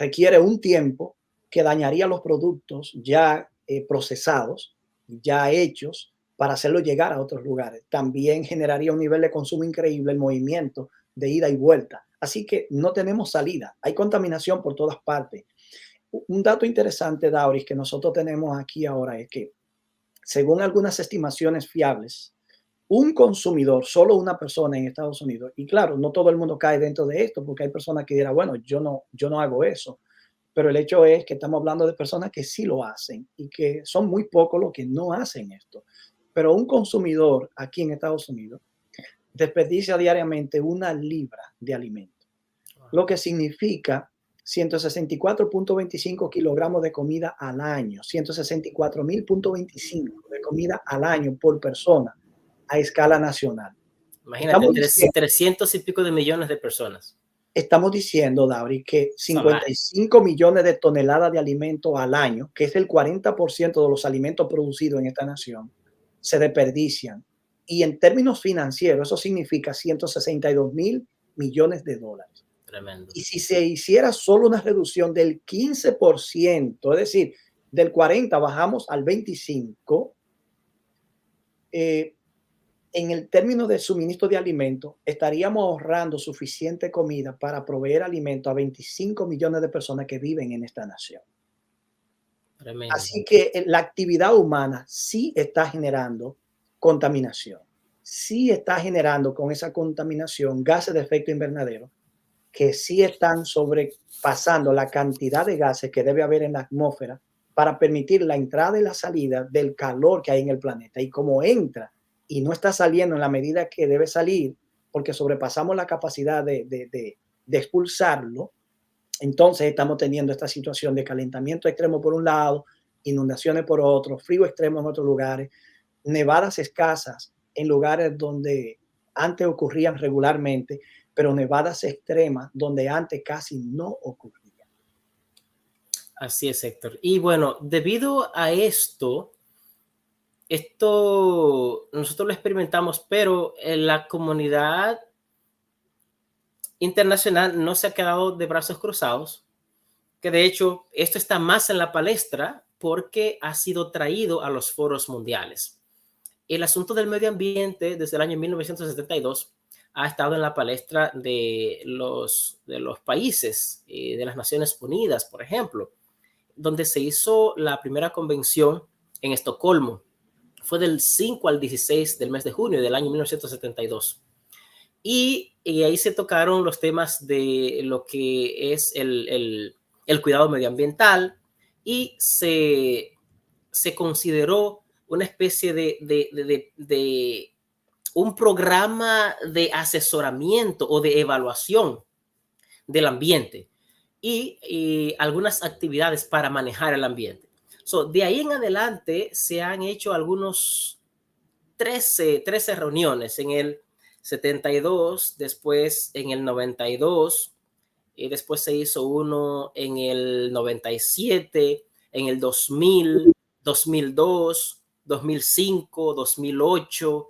requiere un tiempo que dañaría los productos ya procesados, ya hechos, para hacerlo llegar a otros lugares. También generaría un nivel de consumo increíble el movimiento de ida y vuelta. Así que no tenemos salida, hay contaminación por todas partes. un dato interesante, Dauris, que nosotros tenemos aquí ahora es que, según algunas estimaciones fiables, un consumidor, solo una persona en Estados Unidos, y claro, no todo el mundo cae dentro de esto, porque hay personas que dirán, bueno, yo no hago eso, pero el hecho es que estamos hablando de personas que sí lo hacen y que son muy pocos los que no hacen esto. Pero un consumidor aquí en Estados Unidos desperdicia diariamente 1 libra de alimento, lo que significa 164.25 kilogramos de comida al año, 164.000.25 de comida al año por persona a escala nacional. Imagínate, 300 y pico de millones de personas. Estamos diciendo, Dauri, que 55 millones de toneladas de alimentos al año, que es el 40% de los alimentos producidos en esta nación, se desperdician. Y en términos financieros, eso significa 162.000 millones de dólares. Tremendo. Y si se hiciera solo una reducción del 15%, es decir, del 40 bajamos al 25%, en el término de suministro de alimentos, estaríamos ahorrando suficiente comida para proveer alimento a 25 millones de personas que viven en esta nación. Tremendo. Así que la actividad humana sí está generando contaminación, sí está generando con esa contaminación gases de efecto invernadero que sí están sobrepasando la cantidad de gases que debe haber en la atmósfera para permitir la entrada y la salida del calor que hay en el planeta. Y como entra y no está saliendo en la medida que debe salir, porque sobrepasamos la capacidad de expulsarlo, entonces estamos teniendo esta situación de calentamiento extremo por un lado, inundaciones por otro, frío extremo en otros lugares, nevadas escasas en lugares donde antes ocurrían regularmente, pero nevadas extremas donde antes casi no ocurrían. Así es, Héctor. Y bueno, debido a esto nosotros lo experimentamos, pero en la comunidad internacional no se ha quedado de brazos cruzados, que de hecho esto está más en la palestra porque ha sido traído a los foros mundiales. El asunto del medio ambiente desde el año 1972 ha estado en la palestra de los países, de las Naciones Unidas, por ejemplo, donde se hizo la primera convención en Estocolmo. Fue del 5 al 16 del mes de junio del año 1972. Y ahí se tocaron los temas de lo que es el cuidado medioambiental y se consideró una especie de un programa de asesoramiento o de evaluación del ambiente y algunas actividades para manejar el ambiente. De ahí en adelante se han hecho algunos 13 reuniones en el 72, después en el 92, y después se hizo uno en el 97, en el 2000, 2002, 2005, 2008,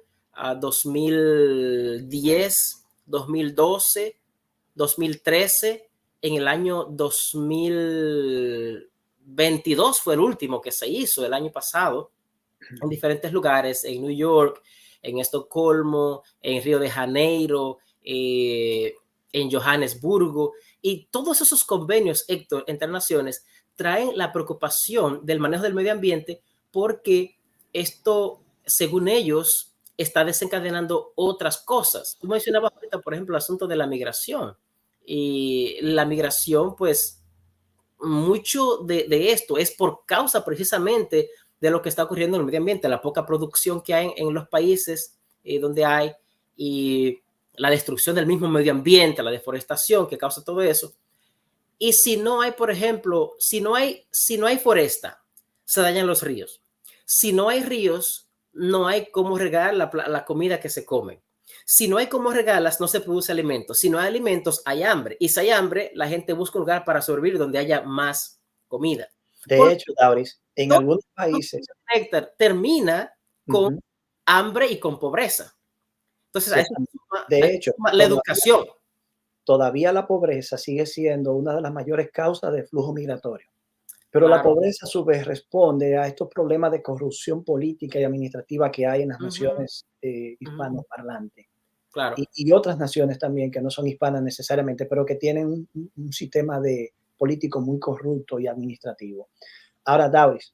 2010, 2012, 2013, en el año 2022 fue el último que se hizo el año pasado, en diferentes lugares, en New York, en Estocolmo, en Río de Janeiro, en Johannesburgo, y todos esos convenios, Héctor, entre naciones, traen la preocupación del manejo del medio ambiente porque esto, según ellos, está desencadenando otras cosas. Tú mencionabas ahorita, por ejemplo, el asunto de la migración. Y la migración, pues, mucho de esto es por causa precisamente de lo que está ocurriendo en el medio ambiente, la poca producción que hay en los países donde hay y la destrucción del mismo medio ambiente, la deforestación que causa todo eso. Y si no hay, por ejemplo, si no hay foresta, se dañan los ríos. Si no hay ríos, no hay cómo regar la comida que se come. Si no hay cómo regarlas, no se produce alimento. Si no hay alimentos, hay hambre. Y si hay hambre, la gente busca un lugar para sobrevivir donde haya más comida. De hecho, Dauris, en algunos países Héctor, termina con hambre y con pobreza. Entonces, a eso de hecho, la educación. Todavía la pobreza sigue siendo una de las mayores causas de flujo migratorio. Pero la pobreza a su vez responde a estos problemas de corrupción política y administrativa que hay en las naciones hispanoparlantes. Claro. Y otras naciones también que no son hispanas necesariamente, pero que tienen un sistema de político muy corrupto y administrativo. Ahora, Dauris,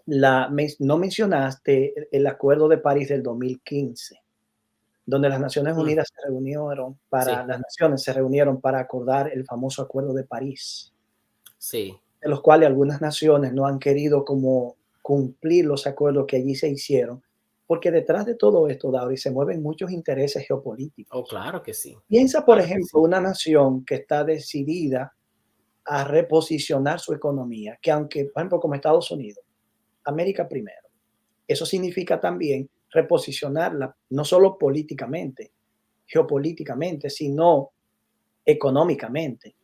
no mencionaste el Acuerdo de París del 2015, donde las Naciones Unidas las naciones se reunieron para acordar el famoso Acuerdo de París. Sí. De los cuales algunas naciones no han querido como cumplir los acuerdos que allí se hicieron, porque detrás de todo esto, Dauris, se mueven muchos intereses geopolíticos. Oh, claro que sí. Piensa, por Claro que ejemplo, sí. una nación que está decidida a reposicionar su economía, que aunque, por ejemplo, como Estados Unidos, América primero, eso significa también reposicionarla no solo políticamente, geopolíticamente, sino económicamente.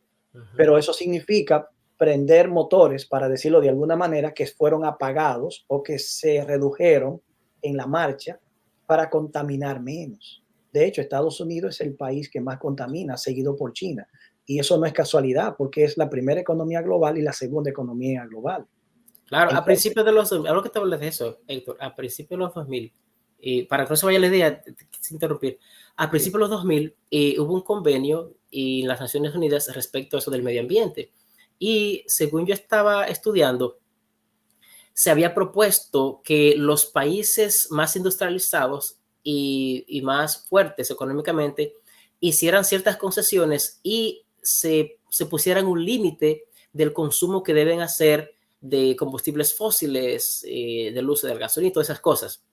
Pero eso significa prender motores, para decirlo de alguna manera, que fueron apagados o que se redujeron en la marcha para contaminar menos. De hecho, Estados Unidos es el país que más contamina, seguido por China. Y eso no es casualidad, porque es la primera economía global y la segunda economía global. Claro, a Entonces, principios de los 2000, algo que te hablé de eso, Héctor, a principios de los 2000, y para que no se vaya la idea, sin interrumpir, a principios de los 2000 hubo un convenio en las Naciones Unidas respecto a eso del medio ambiente. Y según yo estaba estudiando, se había propuesto que los países más industrializados y más fuertes económicamente hicieran ciertas concesiones y se pusieran un límite del consumo que deben hacer de combustibles fósiles, del uso del gasolina y todas esas cosas.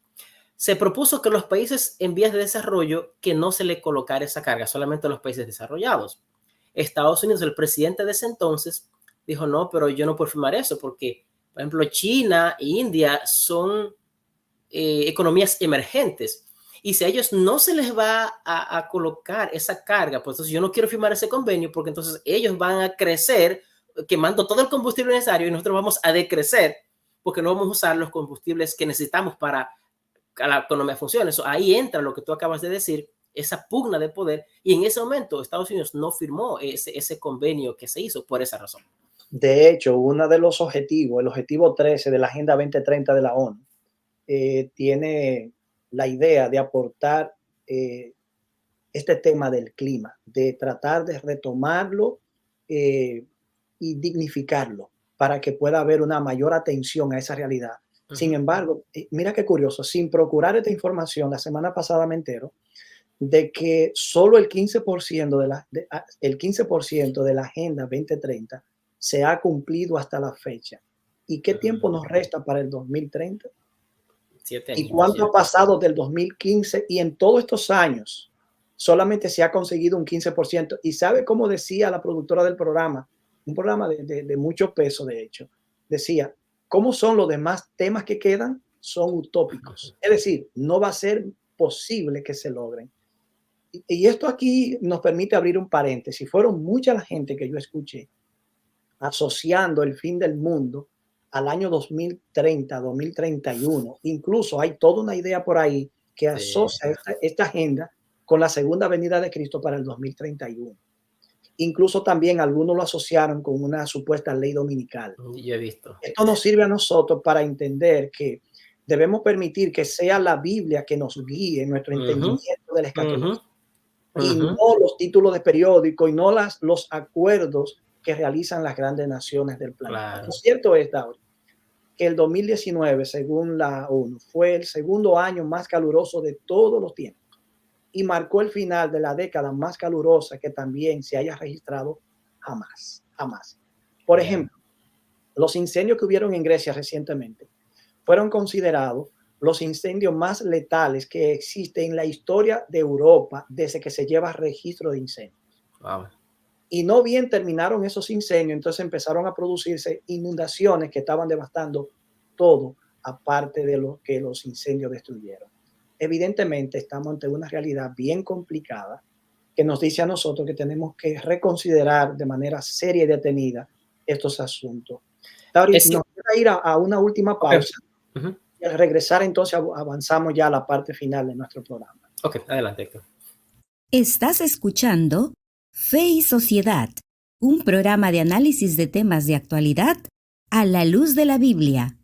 Se propuso que los países en vías de desarrollo que no se le colocara esa carga, solamente a los países desarrollados. Estados Unidos, el presidente de ese entonces, dijo, no, pero yo no puedo firmar eso porque, por ejemplo, China e India son economías emergentes. Y si a ellos no se les va a colocar esa carga, pues entonces yo no quiero firmar ese convenio porque entonces ellos van a crecer quemando todo el combustible necesario y nosotros vamos a decrecer porque no vamos a usar los combustibles que necesitamos para que la economía funcione. Eso, ahí entra lo que tú acabas de decir, esa pugna de poder, y en ese momento Estados Unidos no firmó ese convenio que se hizo por esa razón. de hecho, uno de los objetivos, el objetivo 13 de la Agenda 2030 de la ONU, tiene la idea de aportar este tema del clima, de tratar de retomarlo y dignificarlo para que pueda haber una mayor atención a esa realidad. Sin embargo, mira qué curioso, sin procurar esta información, la semana pasada me entero de que solo el 15% el 15% de la Agenda 2030 se ha cumplido hasta la fecha. ¿Y qué tiempo nos resta para el 2030? 7 ¿Y años. cuánto ha pasado del 2015? Y en todos estos años solamente se ha conseguido un 15%. Y sabe cómo decía la productora del programa, un programa de mucho peso, de hecho, decía, ¿cómo son los demás temas que quedan? Son utópicos. Es decir, no va a ser posible que se logren. Y esto aquí nos permite abrir un paréntesis. Fueron mucha la gente que yo escuché asociando el fin del mundo al año 2030, 2031. Incluso hay toda una idea por ahí que asocia esta agenda con la segunda venida de Cristo para el 2031. Incluso también algunos lo asociaron con una supuesta ley dominical. Yo he visto. Esto nos sirve a nosotros para entender que debemos permitir que sea la Biblia que nos guíe en nuestro entendimiento de la escatología. Y no los títulos de periódico y no los acuerdos que realizan las grandes naciones del planeta. Claro. Lo cierto es, Dauri, que el 2019, según la ONU, fue el segundo año más caluroso de todos los tiempos y marcó el final de la década más calurosa que también se haya registrado jamás. Por ejemplo, los incendios que hubieron en Grecia recientemente fueron considerados los incendios más letales que existen en la historia de Europa desde que se lleva registro de incendios. Wow. Y no bien terminaron esos incendios, entonces empezaron a producirse inundaciones que estaban devastando todo, aparte de lo que los incendios destruyeron. Evidentemente estamos ante una realidad bien complicada que nos dice a nosotros que tenemos que reconsiderar de manera seria y detenida estos asuntos. Tauri, nos queda ir a una última pausa. Y al regresar entonces avanzamos ya a la parte final de nuestro programa. Ok, adelante, Héctor. Estás escuchando Fe y Sociedad, un programa de análisis de temas de actualidad a la luz de la Biblia.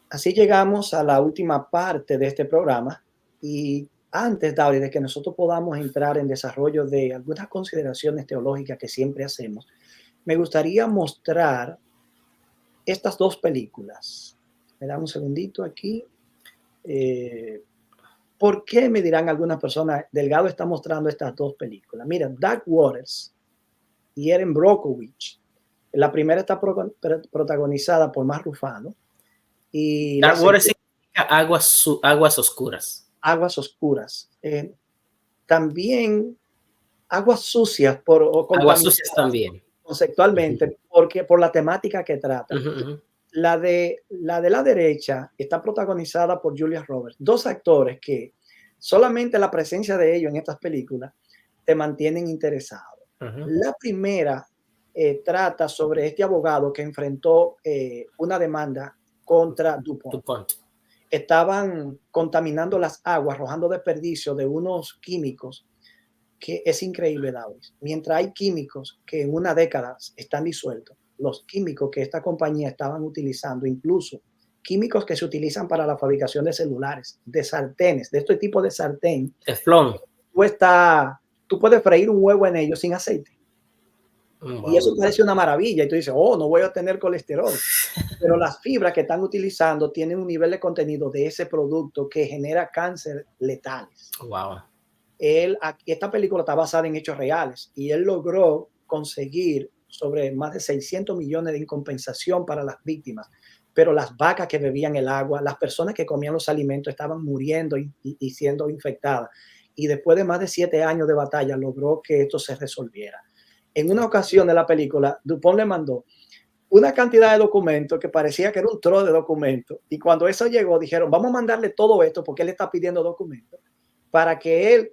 Así llegamos a la última parte de este programa y antes, David, de que nosotros podamos entrar en desarrollo de algunas consideraciones teológicas que siempre hacemos, me gustaría mostrar estas dos películas. Me dan un segundito aquí. ¿Por qué me dirán algunas personas? Delgado está mostrando estas dos películas. Mira, Dark Waters y Erin Brockovich. La primera está protagonizada por Mark Ruffalo. Y Dark Waters significa aguas oscuras. Aguas oscuras. También aguas sucias. Aguas sucias también. Conceptualmente, porque por la temática que trata. La de la derecha está protagonizada por Julia Roberts, dos actores que solamente la presencia de ellos en estas películas te mantienen interesado. La primera trata sobre este abogado que enfrentó una demanda contra DuPont. Estaban contaminando las aguas, arrojando desperdicio de unos químicos que es increíble, David. Mientras hay químicos que en una década están disueltos, los químicos que esta compañía estaban utilizando, incluso químicos que se utilizan para la fabricación de celulares, de sartenes, de este tipo de sartén. Teflón. Tú puedes freír un huevo en ellos sin aceite. Wow. Y eso parece una maravilla. Y tú dices, no voy a tener colesterol. Pero las fibras que están utilizando tienen un nivel de contenido de ese producto que genera cáncer letales. Wow. Esta película está basada en hechos reales y él logró conseguir sobre más de 600 millones de compensación para las víctimas, pero las vacas que bebían el agua, las personas que comían los alimentos estaban muriendo y siendo infectadas. Y después de más de 7 años de batalla logró que esto se resolviera. En una ocasión de la película, DuPont le mandó una cantidad de documentos que parecía que era un trozo de documentos, y cuando eso llegó dijeron, vamos a mandarle todo esto porque él está pidiendo documentos, para que él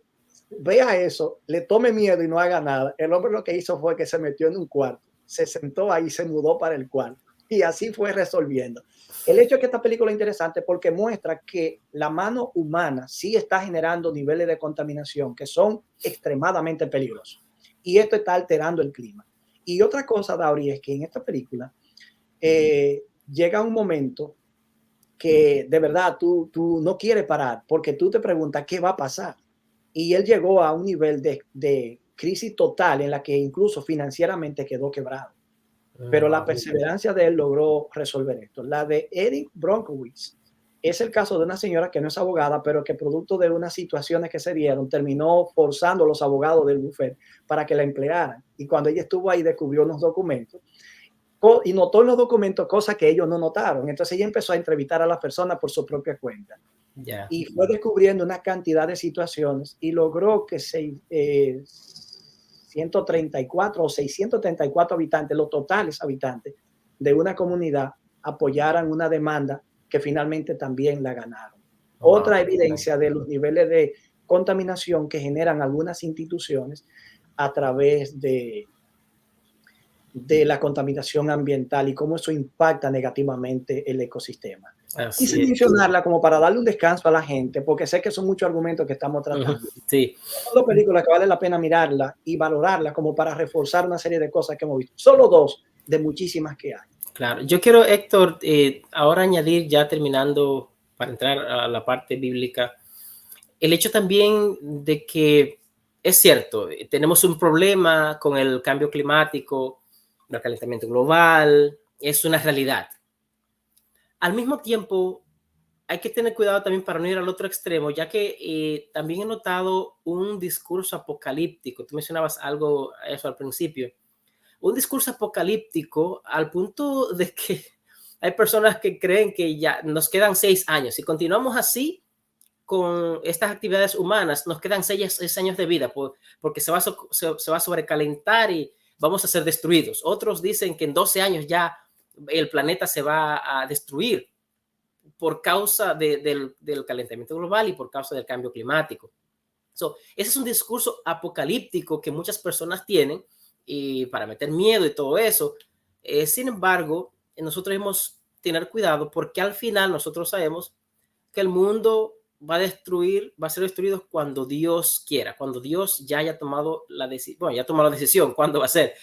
vea eso, le tome miedo y no haga nada. El hombre lo que hizo fue que se metió en un cuarto, se sentó ahí, se mudó para el cuarto y así fue resolviendo. El hecho es que esta película es interesante porque muestra que la mano humana sí está generando niveles de contaminación que son extremadamente peligrosos y esto está alterando el clima. Y otra cosa, Dauri, es que en esta película llega un momento que de verdad tú no quieres parar porque tú te preguntas qué va a pasar. Y él llegó a un nivel de crisis total en la que incluso financieramente quedó quebrado. Pero la perseverancia de él logró resolver esto. La de Erin Brockovich es el caso de una señora que no es abogada, pero que producto de unas situaciones que se dieron, terminó forzando a los abogados del bufete para que la emplearan. Y cuando ella estuvo ahí, descubrió unos documentos y notó en los documentos cosas que ellos no notaron. Entonces ella empezó a entrevistar a las personas por su propia cuenta. Yeah. Y fue descubriendo una cantidad de situaciones y logró que 134 o 634 habitantes, los totales habitantes de una comunidad, apoyaran una demanda que finalmente también la ganaron. Wow. Otra evidencia de los niveles de contaminación que generan algunas instituciones a través de la contaminación ambiental y cómo eso impacta negativamente el ecosistema. Quise mencionarla como para darle un descanso a la gente, porque sé que son muchos argumentos que estamos tratando. Sí. Son dos películas que vale la pena mirarla y valorarla como para reforzar una serie de cosas que hemos visto. Solo dos de muchísimas que hay. Claro. Yo quiero, Héctor, ahora añadir, ya terminando, para entrar a la parte bíblica, el hecho también de que es cierto, tenemos un problema con el cambio climático, el calentamiento global, es una realidad. Al mismo tiempo, hay que tener cuidado también para no ir al otro extremo, ya que también he notado un discurso apocalíptico. Tú mencionabas algo eso al principio. Un discurso apocalíptico al punto de que hay personas que creen que ya nos quedan 6 años. Si continuamos así con estas actividades humanas, nos quedan 6 años de vida porque se va a sobrecalentar y vamos a ser destruidos. Otros dicen que en 12 años ya el planeta se va a destruir por causa del calentamiento global y por causa del cambio climático. Ese es un discurso apocalíptico que muchas personas tienen y para meter miedo y todo eso. Sin embargo, nosotros debemos tener cuidado porque al final nosotros sabemos que el mundo va a ser destruido cuando Dios quiera, cuando Dios ya haya tomado la decisión. Bueno, ya tomó la decisión, ¿cuándo va a ser?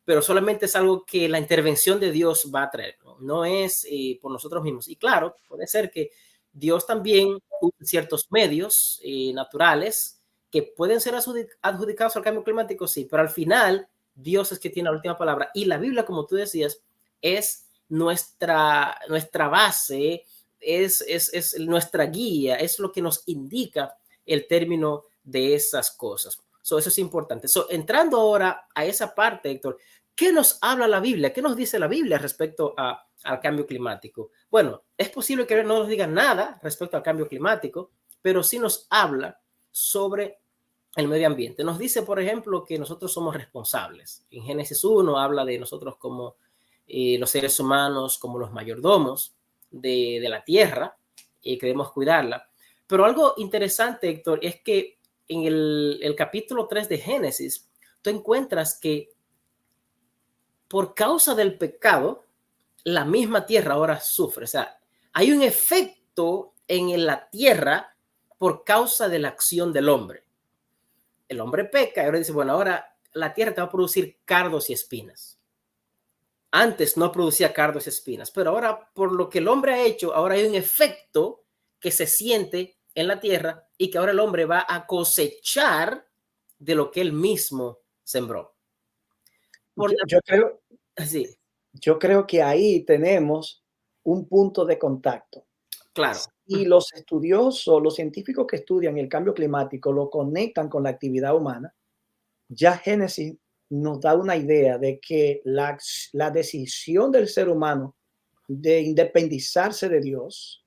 Pero solamente es algo que la intervención de Dios va a traer, no es por nosotros mismos. Y claro, puede ser que Dios también usa ciertos medios naturales que pueden ser adjudicados al cambio climático, sí, pero al final Dios es que tiene la última palabra. Y la Biblia, como tú decías, es nuestra base, es nuestra guía, es lo que nos indica el término de esas cosas. Eso es importante. Entrando ahora a esa parte, Héctor, ¿qué nos habla la Biblia? ¿Qué nos dice la Biblia respecto al cambio climático? Bueno, es posible que no nos diga nada respecto al cambio climático, pero sí nos habla sobre el medio ambiente. Nos dice, por ejemplo, que nosotros somos responsables. En Génesis 1 habla de nosotros como los seres humanos, como los mayordomos de la tierra, y queremos cuidarla. Pero algo interesante, Héctor, es que en el capítulo 3 de Génesis, tú encuentras que por causa del pecado, la misma tierra ahora sufre. O sea, hay un efecto en la tierra por causa de la acción del hombre. El hombre peca y ahora dice, bueno, ahora la tierra te va a producir cardos y espinas. Antes no producía cardos y espinas, pero ahora por lo que el hombre ha hecho, ahora hay un efecto que se siente en la tierra y que ahora el hombre va a cosechar de lo que él mismo sembró. Yo creo que ahí tenemos un punto de contacto. Claro. Y los estudiosos, los científicos que estudian el cambio climático lo conectan con la actividad humana. Ya Génesis nos da una idea de que la decisión del ser humano de independizarse de Dios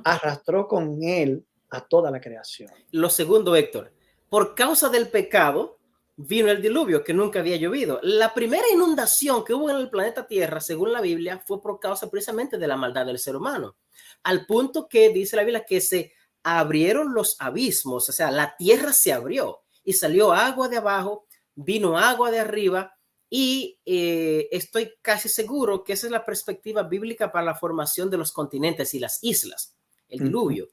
arrastró con él a toda la creación. Lo segundo, Héctor, por causa del pecado vino el diluvio, que nunca había llovido. La primera inundación que hubo en el planeta Tierra, según la Biblia, fue por causa precisamente de la maldad del ser humano, al punto que dice la Biblia que se abrieron los abismos, o sea, la tierra se abrió y salió agua de abajo, vino agua de arriba, y estoy casi seguro que esa es la perspectiva bíblica para la formación de los continentes y las islas, el diluvio.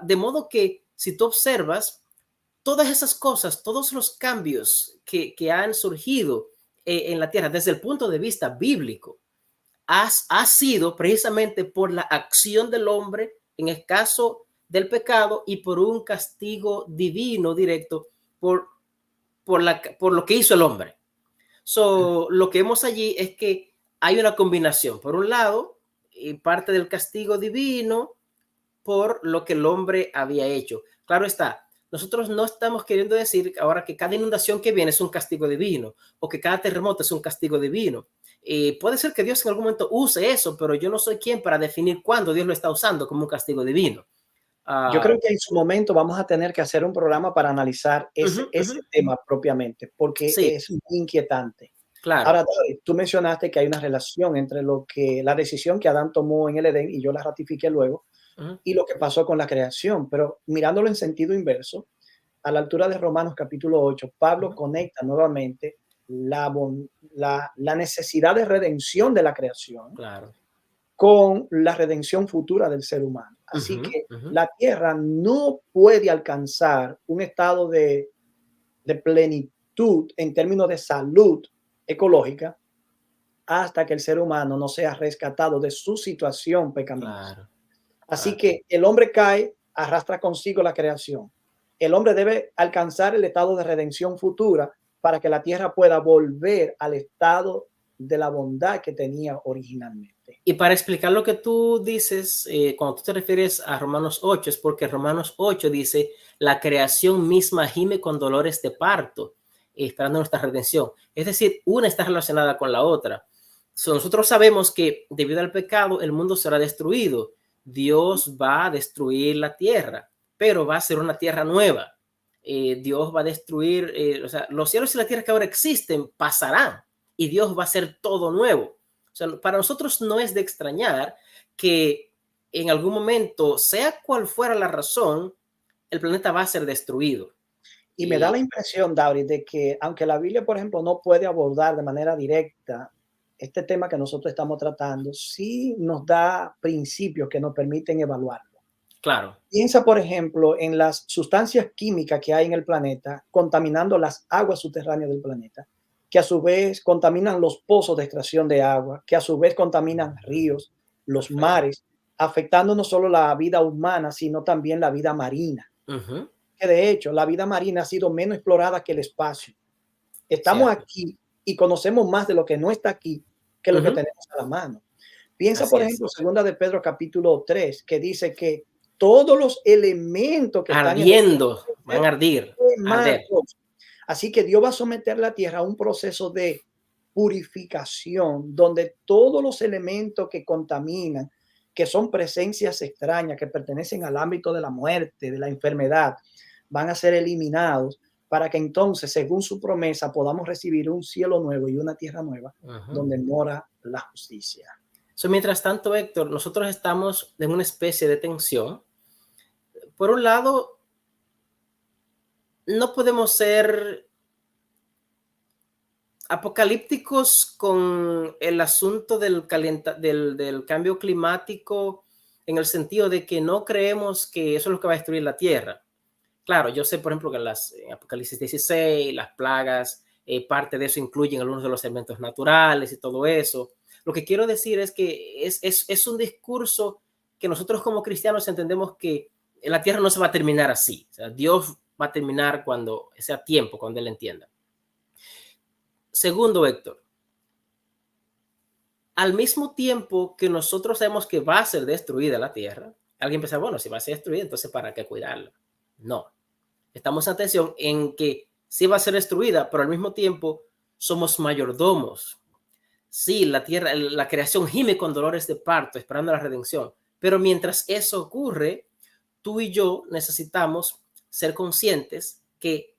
De modo que si tú observas todas esas cosas, todos los cambios que han surgido en la tierra desde el punto de vista bíblico, ha sido precisamente por la acción del hombre en el caso del pecado y por un castigo divino directo por lo que hizo el hombre. Lo que vemos allí es que hay una combinación. Por un lado, parte del castigo divino por lo que el hombre había hecho. Claro está, nosotros no estamos queriendo decir ahora que cada inundación que viene es un castigo divino o que cada terremoto es un castigo divino. Puede ser que Dios en algún momento use eso, pero yo no soy quien para definir cuándo Dios lo está usando como un castigo divino. Yo creo que en su momento vamos a tener que hacer un programa para analizar ese tema propiamente, porque sí, es muy inquietante. Claro. Ahora, tú mencionaste que hay una relación entre la decisión que Adán tomó en el Edén, y yo la ratifiqué luego, y lo que pasó con la creación. Pero mirándolo en sentido inverso, a la altura de Romanos capítulo 8, Pablo conecta nuevamente la necesidad de redención de la creación, claro, con la redención futura del ser humano. Así que la tierra no puede alcanzar un estado de plenitud en términos de salud ecológica hasta que el ser humano no sea rescatado de su situación pecaminosa. claro. Así que el hombre cae, arrastra consigo la creación. El hombre debe alcanzar el estado de redención futura para que la tierra pueda volver al estado de la bondad que tenía originalmente. Y para explicar lo que tú dices, cuando tú te refieres a Romanos 8, es porque Romanos 8 dice, la creación misma gime con dolores de parto, esperando nuestra redención. Es decir, una está relacionada con la otra. Nosotros sabemos que debido al pecado, el mundo será destruido. Dios va a destruir la tierra, pero va a ser una tierra nueva. Dios va a destruir, o sea, los cielos y la tierra que ahora existen pasarán y Dios va a hacer todo nuevo. O sea, para nosotros no es de extrañar que en algún momento, sea cual fuera la razón, el planeta va a ser destruido. Y me da la impresión, Dauri, de que aunque la Biblia, por ejemplo, no puede abordar de manera directa este tema que nosotros estamos tratando, sí nos da principios que nos permiten evaluarlo. Claro. Piensa, por ejemplo, en las sustancias químicas que hay en el planeta, contaminando las aguas subterráneas del planeta, que a su vez contaminan los pozos de extracción de agua, que a su vez contaminan ríos, los mares, afectando no solo la vida humana, sino también la vida marina. Ujú. Que de hecho, la vida marina ha sido menos explorada que el espacio. Estamos Cierto. aquí y conocemos más de lo que no está aquí que lo que Ujú. tenemos a la mano. Piensa, Así por es. ejemplo, segunda de Pedro capítulo 3, que dice que todos los elementos que están en Ardiendo, van a el arder. quemados. Así que Dios va a someter la tierra a un proceso de purificación, donde todos los elementos que contaminan, que son presencias extrañas, que pertenecen al ámbito de la muerte, de la enfermedad, van a ser eliminados para que entonces, según su promesa, podamos recibir un cielo nuevo y una tierra nueva Ujú. donde mora la justicia. So, mientras tanto, Héctor, nosotros estamos en una especie de tensión. Por un lado, no podemos ser apocalípticos con el asunto del cambio climático, en el sentido de que no creemos que eso es lo que va a destruir la Tierra. Claro, yo sé, por ejemplo, que en Apocalipsis 16, las plagas, parte de eso incluyen algunos de los elementos naturales y todo eso. Lo que quiero decir es que es un discurso que nosotros como cristianos entendemos que la Tierra no se va a terminar así. O sea, Dios va a terminar cuando sea tiempo, cuando Él entienda. Segundo, Héctor, al mismo tiempo que nosotros sabemos que va a ser destruida la Tierra, alguien piensa, bueno, si va a ser destruida, entonces ¿para qué cuidarla? No. Estamos en atención en que sí va a ser destruida, pero al mismo tiempo somos mayordomos. Sí, la tierra, la creación gime con dolores de parto, esperando la redención. Pero mientras eso ocurre, tú y yo necesitamos ser conscientes que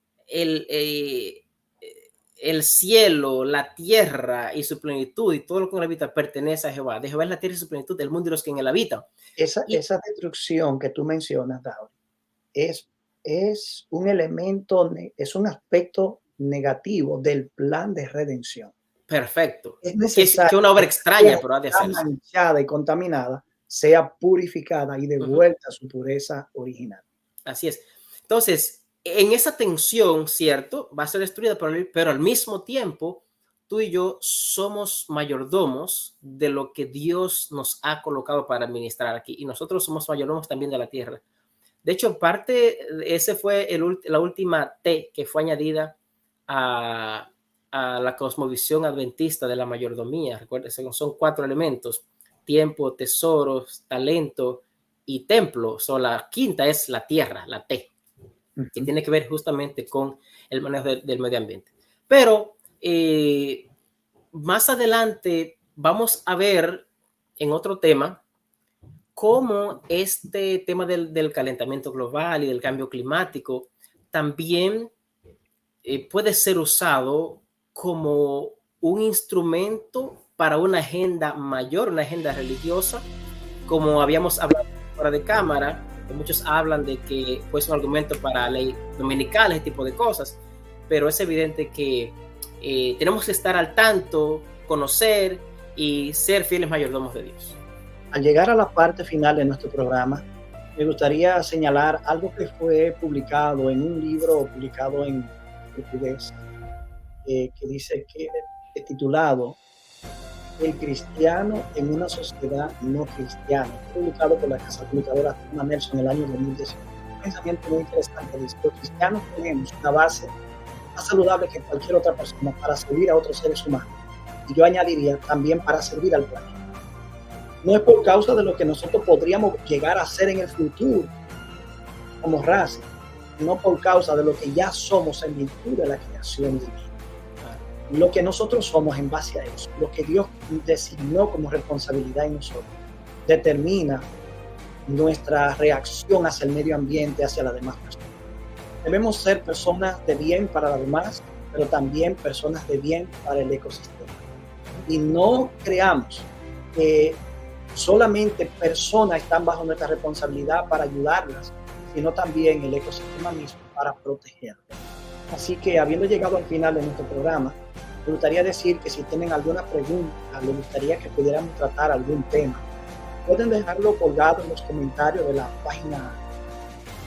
el cielo, la tierra y su plenitud y todo lo que en él habita pertenece a Jehová. De Jehová es la tierra y su plenitud, del mundo y los que en él habitan. Esa destrucción que tú mencionas, Daud, es un elemento, es un aspecto negativo del plan de redención. Perfecto. Es necesario que una obra extraña, pero ha de que la hacerse. manchada y contaminada sea purificada y devuelta a su pureza original. Así es. Entonces, en esa tensión, cierto, va a ser destruida, pero al mismo tiempo, tú y yo somos mayordomos de lo que Dios nos ha colocado para administrar aquí. Y nosotros somos mayordomos también de la tierra. De hecho, ese fue la última T que fue añadida a la cosmovisión adventista de la mayordomía. Recuerden, son 4 elementos: tiempo, tesoros, talento y templo. La quinta es la tierra, la T, que tiene que ver justamente con el manejo del medio ambiente. Pero más adelante vamos a ver en otro tema cómo este tema del calentamiento global y del cambio climático también puede ser usado como un instrumento para una agenda mayor, una agenda religiosa, como habíamos hablado fuera de cámara. Muchos hablan de que fue un argumento para ley dominical, ese tipo de cosas, pero es evidente que tenemos que estar al tanto, conocer y ser fieles mayordomos de Dios. Al llegar a la parte final de nuestro programa, me gustaría señalar algo que fue publicado en un libro publicado en portugués, que dice que es titulado El cristiano en una sociedad no cristiana, publicado por la casa publicadora Tuma Nelson en el año 2019. Un pensamiento muy interesante. Dice: los cristianos tenemos una base más saludable que cualquier otra persona para servir a otros seres humanos. Y yo añadiría también para servir al planeta. No es por causa de lo que nosotros podríamos llegar a hacer en el futuro como raza, no por causa de lo que ya somos en virtud de la creación divina. Lo que nosotros somos en base a eso, lo que Dios designó como responsabilidad en nosotros, determina nuestra reacción hacia el medio ambiente, hacia las demás personas. Debemos ser personas de bien para las demás, pero también personas de bien para el ecosistema. Y no creamos que solamente personas están bajo nuestra responsabilidad para ayudarlas, sino también el ecosistema mismo para protegerlo. Así que, habiendo llegado al final de nuestro programa, me gustaría decir que si tienen alguna pregunta, les gustaría que pudiéramos tratar algún tema, pueden dejarlo colgado en los comentarios de la página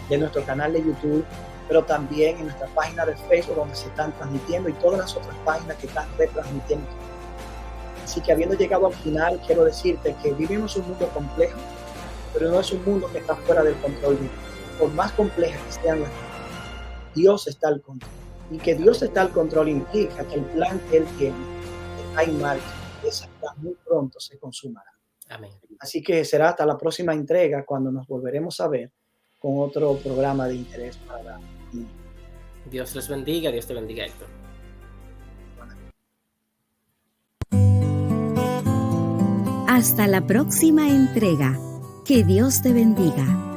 de nuestro canal de YouTube, pero también en nuestra página de Facebook, donde se están transmitiendo, y todas las otras páginas que están retransmitiendo. Así que, habiendo llegado al final, quiero decirte que vivimos un mundo complejo, pero no es un mundo que está fuera del control divino. Por más complejas que sean las cosas, Dios está al control. Y que Dios está al control implica que el plan que Él tiene está en marcha. Ese plan muy pronto se consumará. Amén. Así que será hasta la próxima entrega cuando nos volveremos a ver con otro programa de interés para la comunidad. Dios les bendiga, Dios te bendiga, Héctor. Hasta la próxima entrega. Que Dios te bendiga.